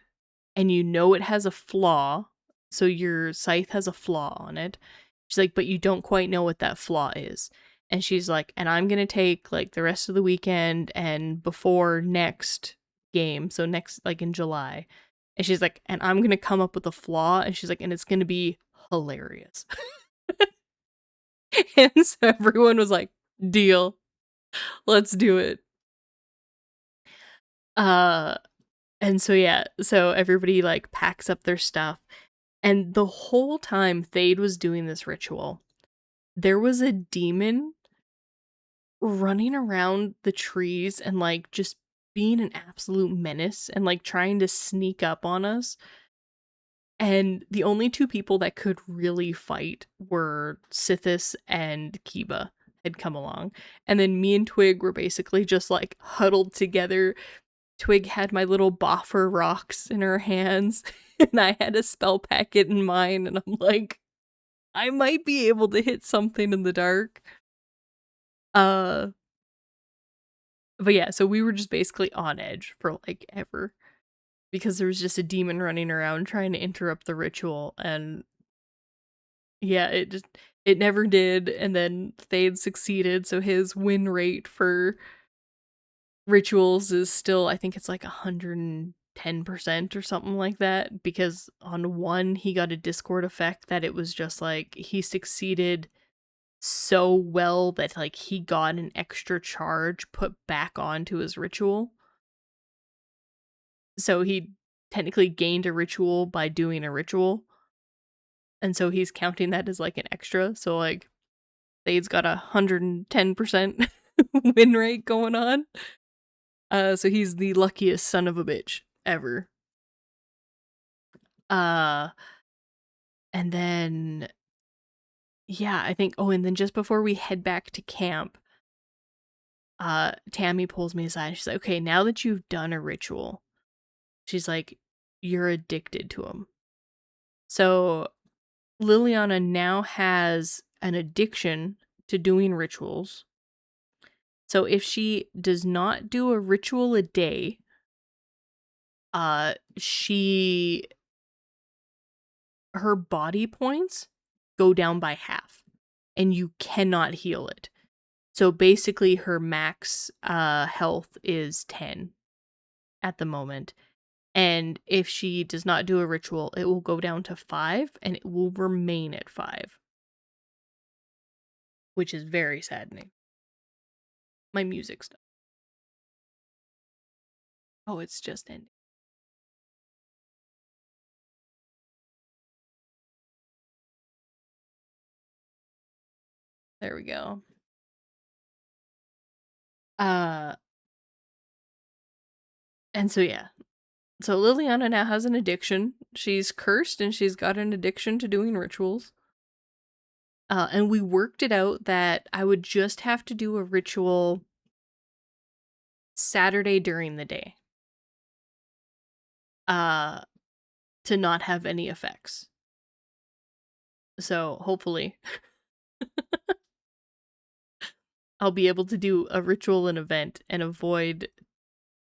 and you know it has a flaw. So your scythe has a flaw on it. She's like, but you don't quite know what that flaw is. And she's like, and I'm going to take like the rest of the weekend and before next game. So next, like in July. And she's like, and I'm going to come up with a flaw. And she's like, and it's going to be hilarious. And so everyone was like, deal. Let's do it. And so yeah, so everybody like packs up their stuff. And the whole time Thade was doing this ritual, there was a demon running around the trees and like just being an absolute menace and like trying to sneak up on us. And the only 2 people that could really fight were Sithis and Kiba had come along. And then me and Twig were basically just like huddled together. Twig had my little boffer rocks in her hands, and I had a spell packet in mine, and I'm like, I might be able to hit something in the dark. But yeah, so we were just basically on edge for like ever. Because there was just a demon running around trying to interrupt the ritual, and yeah, it never did, and then Thade succeeded, so his win rate for rituals is still, I think it's like 110% or something like that, because on one he got a Discord effect that it was just like he succeeded so well that like he got an extra charge put back onto his ritual. So he technically gained a ritual by doing a ritual. And so he's counting that as like an extra. So like Thade's got 110% win rate going on. So he's the luckiest son of a bitch ever. And then yeah, I think and then just before we head back to camp, Tammy pulls me aside. She's like, okay, now that you've done a ritual, she's like, you're addicted to them. So Liliana now has an addiction to doing rituals. So if she does not do a ritual a day, she her body points go down by half and you cannot heal it. So basically her max health is 10 at the moment. And if she does not do a ritual, it will go down to 5 and it will remain at 5, which is very saddening. My music stuff. Oh, it's just ending. There we go. And so yeah. So Liliana now has an addiction. She's cursed and she's got an addiction to doing rituals. And we worked it out that I would just have to do a ritual Saturday during the day. To not have any effects. So hopefully I'll be able to do a ritual and event and avoid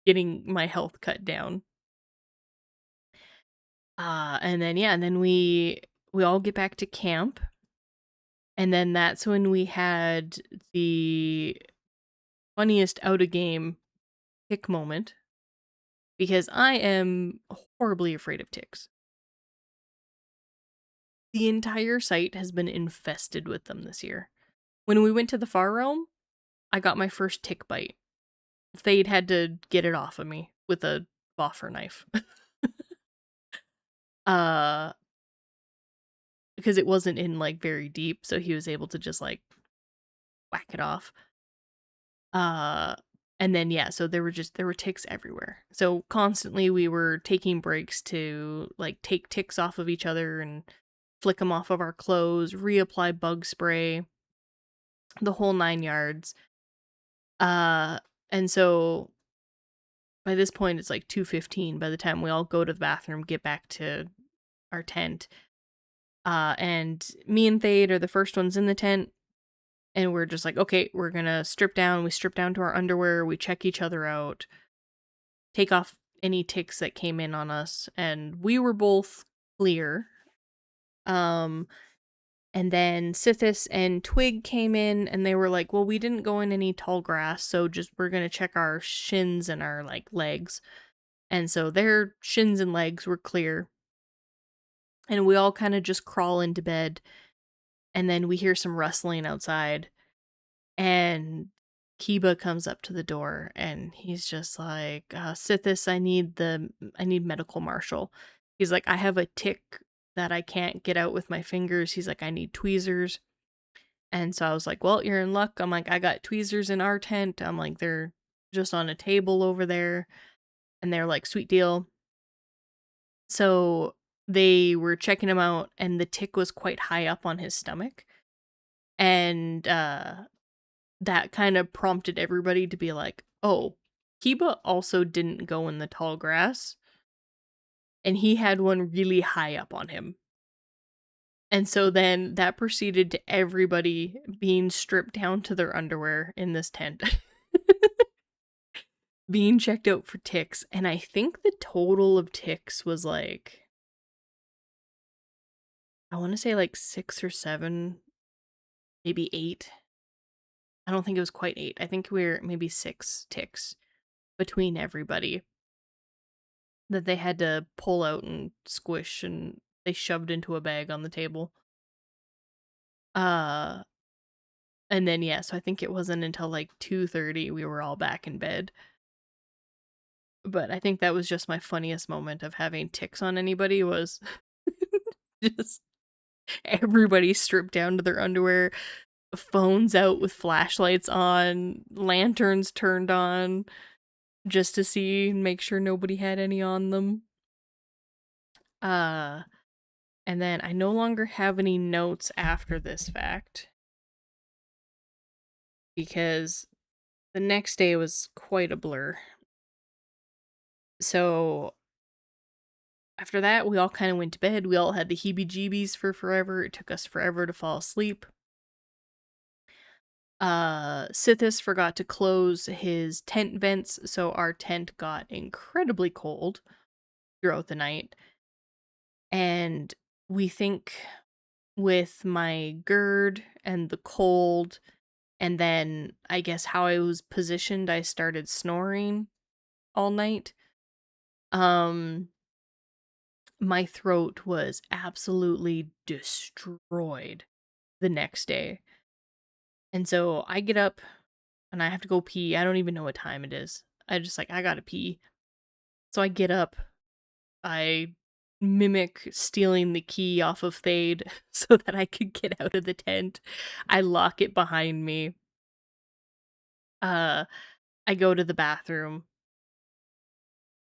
getting my health cut down. And then we all get back to camp. And then that's when we had the funniest out of game tick moment. Because I am horribly afraid of ticks. The entire site has been infested with them this year. When we went to the far realm, I got my first tick bite. Thade had to get it off of me with a boffer knife. Because it wasn't in like very deep, so he was able to just like whack it off. And then yeah, so there were ticks everywhere. So constantly we were taking breaks to like take ticks off of each other and flick them off of our clothes, reapply bug spray, the whole 9 yards. And so by this point it's like 2:15 by the time we all go to the bathroom, get back to our tent. And me and Thade are the first ones in the tent. And we're just like, okay, we're gonna strip down. We strip down to our underwear. We check each other out. Take off any ticks that came in on us. And we were both clear. And then Sithis and Twig came in and they were like, well, we didn't go in any tall grass. So just, we're gonna check our shins and our like legs. And so their shins and legs were clear. And we all kind of just crawl into bed. And then we hear some rustling outside. And Kiba comes up to the door and he's just like, Sithis, I need medical marshal. He's like, I have a tick that I can't get out with my fingers. He's like, I need tweezers. And so I was like, well, you're in luck. I'm like, I got tweezers in our tent. I'm like, they're just on a table over there. And they're like, sweet deal. So they were checking him out and the tick was quite high up on his stomach. And that kind of prompted everybody to be like, oh, Kiba also didn't go in the tall grass. And he had one really high up on him. And so then that proceeded to everybody being stripped down to their underwear in this tent. Being checked out for ticks. And I think the total of ticks was like, I want to say like 6 or 7, maybe 8. I don't think it was quite 8. I think we're maybe 6 ticks between everybody that they had to pull out and squish and they shoved into a bag on the table. And then yeah, so I think it wasn't until like 2:30 we were all back in bed. But I think that was just my funniest moment of having ticks on anybody was just everybody stripped down to their underwear, phones out with flashlights on, lanterns turned on just to see and make sure nobody had any on them. And then I no longer have any notes after this fact because the next day was quite a blur. So After that, we all kind of went to bed. We all had the heebie-jeebies for forever. It took us forever to fall asleep. Sithis forgot to close his tent vents, so our tent got incredibly cold throughout the night. And we think with my GERD and the cold, and then I guess how I was positioned, I started snoring all night. My throat was absolutely destroyed the next day. And so I get up and I have to go pee. I don't even know what time it is. I gotta pee. So I get up. I mimic stealing the key off of Thade so that I could get out of the tent. I lock it behind me. Uh, I go to the bathroom.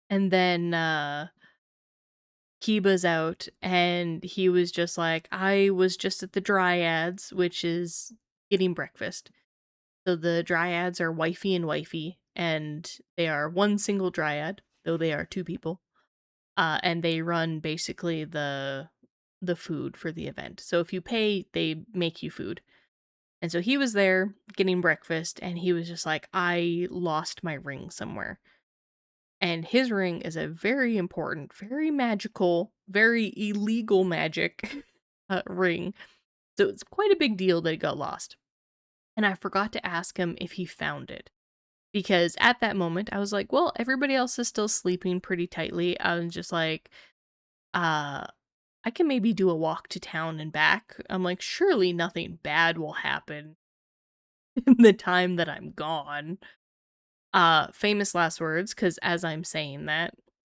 And then, Kiba's out, and he was just like, I was just at the Dryads, which is getting breakfast. So the Dryads are wifey and wifey, and they are one single Dryad, though they are two people. And they run basically the food for the event. So if you pay, they make you food. And so he was there getting breakfast, and he was just like, I lost my ring somewhere. And his ring is a very important, very magical, very illegal magic ring. So it's quite a big deal that it got lost. And I forgot to ask him if he found it. Because at that moment, I was like, well, everybody else is still sleeping pretty tightly. I was just like, I can maybe do a walk to town and back. I'm like, surely nothing bad will happen in the time that I'm gone. Famous last words, because as I'm saying that,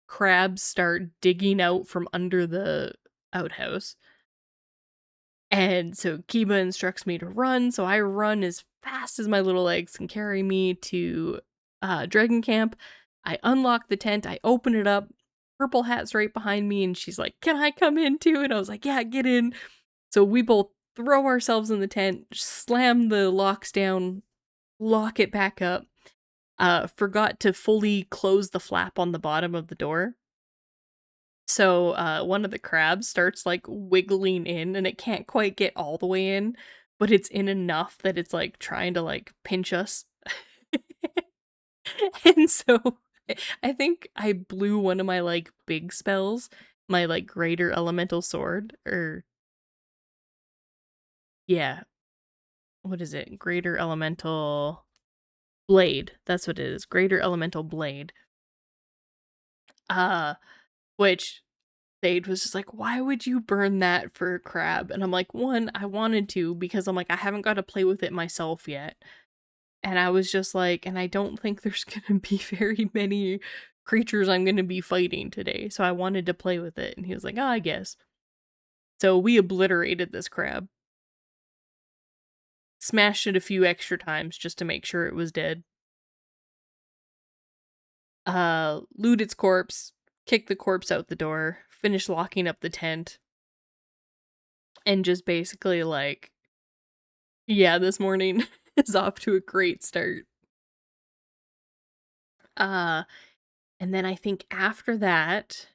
crabs start digging out from under the outhouse. And so Kiba instructs me to run, so I run as fast as my little legs can carry me to Dragon Camp. I unlock the tent, I open it up, Purple Hat's right behind me, and she's like, can I come in too? And I was like, yeah, get in. So we both throw ourselves in the tent, slam the locks down, lock it back up. Forgot to fully close the flap on the bottom of the door. So, one of the crabs starts, like, wiggling in, and it can't quite get all the way in, but it's in enough that it's, like, trying to, like, pinch us. And so, I think I blew one of my, like, big spells, my, like, greater elemental sword, or yeah, what is it? Greater elemental blade, that's what it is, greater elemental blade. Uh, which Thade was just like, why would you burn that for a crab? And I'm like, one, I wanted to because I'm like, I haven't got to play with it myself yet. And I was just like, and I don't think there's going to be very many creatures I'm going to be fighting today. So I wanted to play with it. And he was like, oh, I guess. So we obliterated this crab. Smashed it a few extra times just to make sure it was dead. Loot its corpse, kicked the corpse out the door, finished locking up the tent. And just basically like, yeah, this morning is off to a great start. Uh, and then I think after that,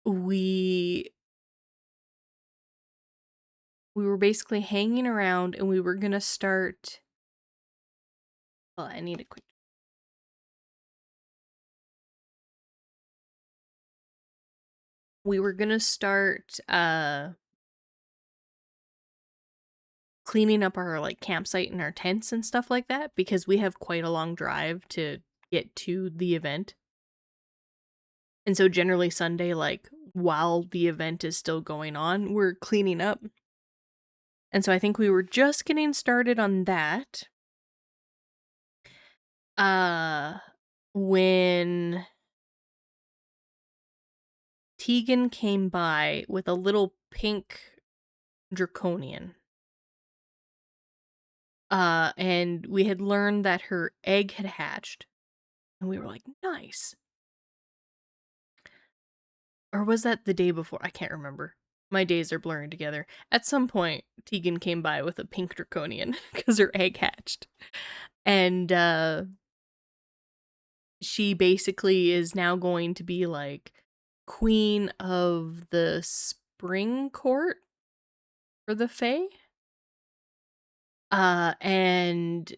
we were basically hanging around and we were gonna start. Well, I need a quick. We were gonna start cleaning up our like campsite and our tents and stuff like that because we have quite a long drive to get to the event. And so generally Sunday, like while the event is still going on, we're cleaning up. And so I think we were just getting started on that. When Tegan came by with a little pink draconian. And we had learned that her egg had hatched. And we were like, nice. Or was that the day before? I can't remember. My days are blurring together. At some point, Tegan came by with a pink draconian because her egg hatched. And she basically is now going to be like queen of the spring court for the Fae. And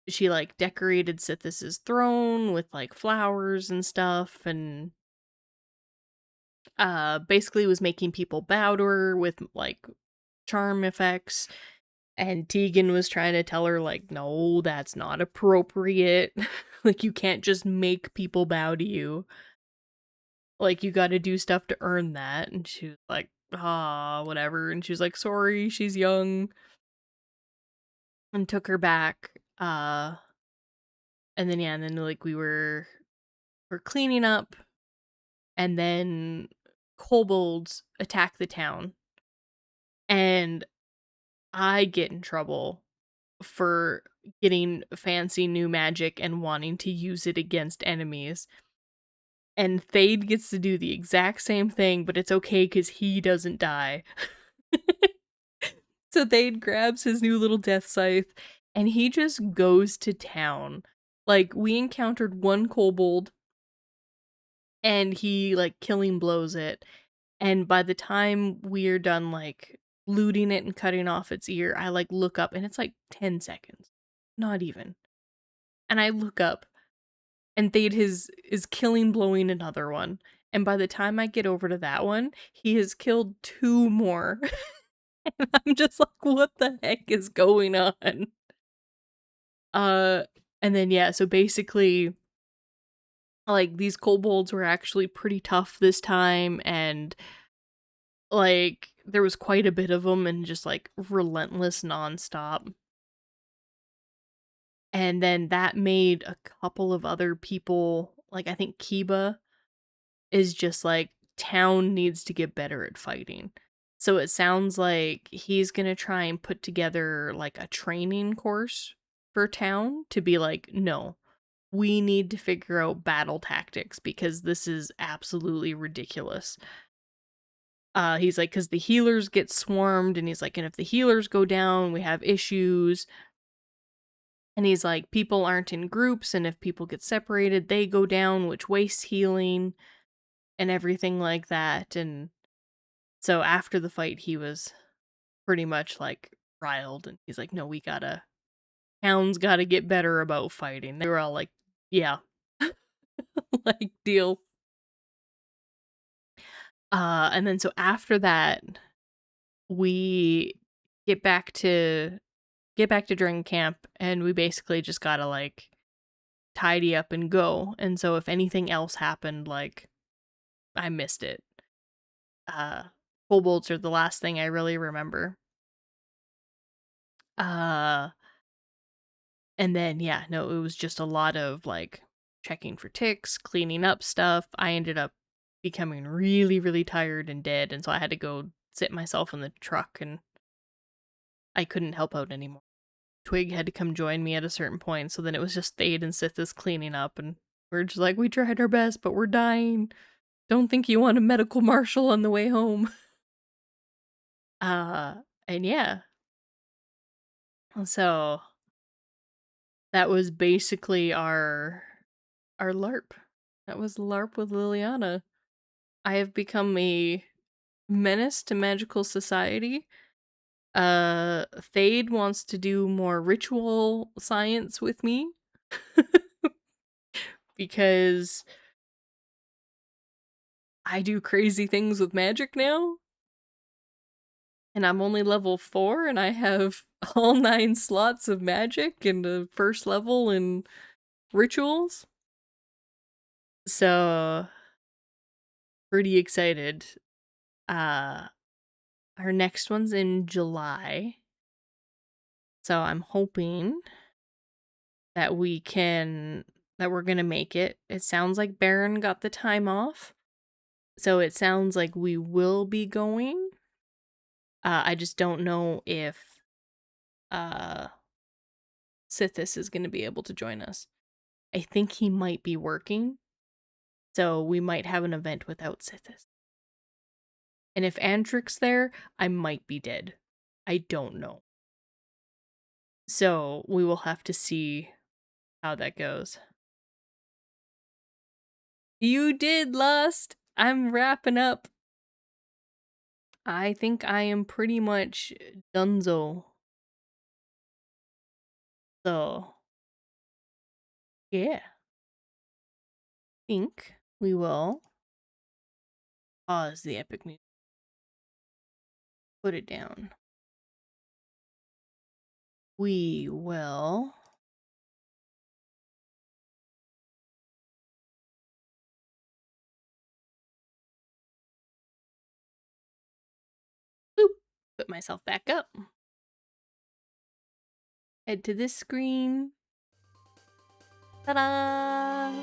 she, like, decorated Sithis' throne with, like, flowers and stuff, and, basically was making people bow to her with, like, charm effects, and Tegan was trying to tell her, like, "No, that's not appropriate. Like, you can't just make people bow to you. Like, you gotta do stuff to earn that," and she was like, "Ah, whatever," and she was like, "Sorry, she's young," and took her back, and then, yeah, and then, like, we're cleaning up, and then kobolds attack the town, and I get in trouble for getting fancy new magic and wanting to use it against enemies. And Thade gets to do the exact same thing, but it's okay because he doesn't die. So Thade grabs his new little death scythe and he just goes to town. Like, we encountered one kobold and he, like, killing blows it. And by the time we're done, like, looting it and cutting off its ear, I, like, look up and it's like 10 seconds. Not even. And I look up and Thade is killing blowing another one. And by the time I get over to that one, he has killed 2 more. And I'm just like, "What the heck is going on?" Uh, and then, yeah, so basically, like, these kobolds were actually pretty tough this time, and, like, there was quite a bit of them and just, like, relentless nonstop. And then that made a couple of other people, like, I think Kiba is just like, town needs to get better at fighting. So it sounds like he's gonna try and put together, like, a training course for town to be like, "No, we need to figure out battle tactics because this is absolutely ridiculous." He's like, "'Cause the healers get swarmed," and he's like, "And if the healers go down, we have issues." And he's like, "People aren't in groups, and if people get separated, they go down, which wastes healing," and everything like that, and so after the fight, he was pretty much, like, riled, and he's like, "No, we gotta town's gotta get better about fighting." They were all like, "Yeah." Like, "Deal." And then so after that, we get back to drinking camp, and we basically just gotta, like, tidy up and go, and so if anything else happened, like, I missed it. Uh, Kobolds are the last thing I really remember. Uh And then, yeah, no, it was just a lot of, like, checking for ticks, cleaning up stuff. I ended up becoming really, really tired and dead, and so I had to go sit myself in the truck, and I couldn't help out anymore. Twig had to come join me at a certain point, so then it was just Thade and Sithis cleaning up, and we're just like, "We tried our best, but we're dying. Don't think you want a medical marshal on the way home." And yeah, so that was basically our LARP. That was LARP with Liliana. I have become a menace to magical society. Thade wants to do more ritual science with me because I do crazy things with magic now, and I'm only level 4, and I have all 9 slots of magic and the first level in rituals. So, pretty excited. Uh, our next one's in July. So I'm hoping that we're gonna make it. It sounds like Baron got the time off. So it sounds like we will be going. I just don't know if uh Sithis is gonna be able to join us. I think he might be working, so we might have an event without Sithis. And if Andric's there, I might be dead. I don't know. So we will have to see how that goes. You did, Lust! I'm wrapping up. I think I am pretty much donezo. So, yeah. Think we will pause the epic music. Put it down. We will boop, put myself back up. Head to this screen. Ta-da!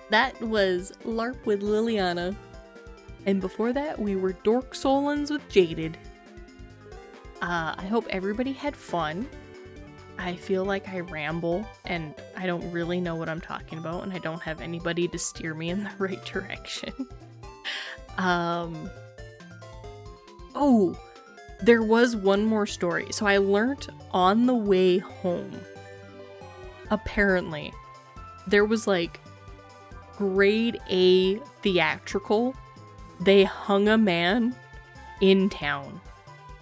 That was LARP with Lilliana. And before that, we were Dork Solons with Jaded. I hope everybody had fun. I feel like I ramble, and I don't really know what I'm talking about, and I don't have anybody to steer me in the right direction. Oh, there was one more story. So I learned on the way home, apparently, there was like grade A theatrical. They hung a man in town.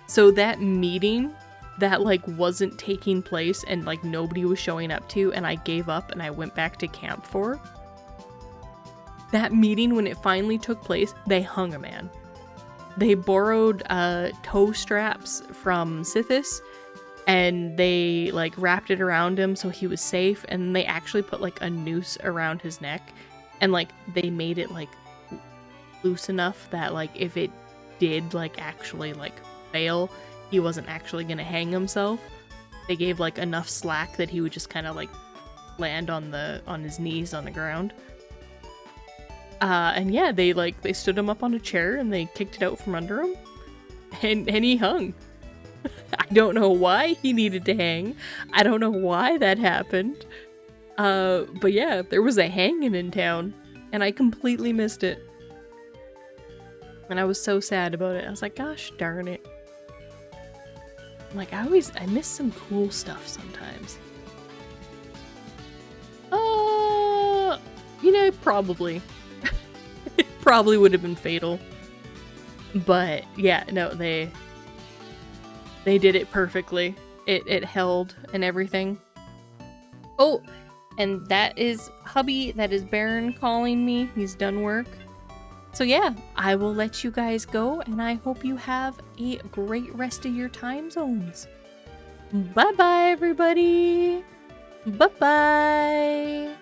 So that meeting that like wasn't taking place and like nobody was showing up to, and I gave up and I went back to camp for, that meeting, when it finally took place, they hung a man. They borrowed toe straps from Sithis, and they like wrapped it around him so he was safe, and they actually put like a noose around his neck, and like they made it like loose enough that like if it did like actually like fail, he wasn't actually gonna hang himself. They gave like enough slack that he would just kind of like land on his knees on the ground. And yeah, they stood him up on a chair and they kicked it out from under him, and he hung. I don't know why he needed to hang. I don't know why that happened. But yeah, there was a hanging in town, and I completely missed it. And I was so sad about it. I was like, gosh darn it. I'm like, I miss some cool stuff sometimes. You know, probably. It probably would have been fatal. But yeah, no, they did it perfectly. It held and everything. Oh, and that is hubby, that is Baron calling me. He's done work. So yeah, I will let you guys go, and I hope you have a great rest of your time zones. Bye-bye, everybody! Bye-bye!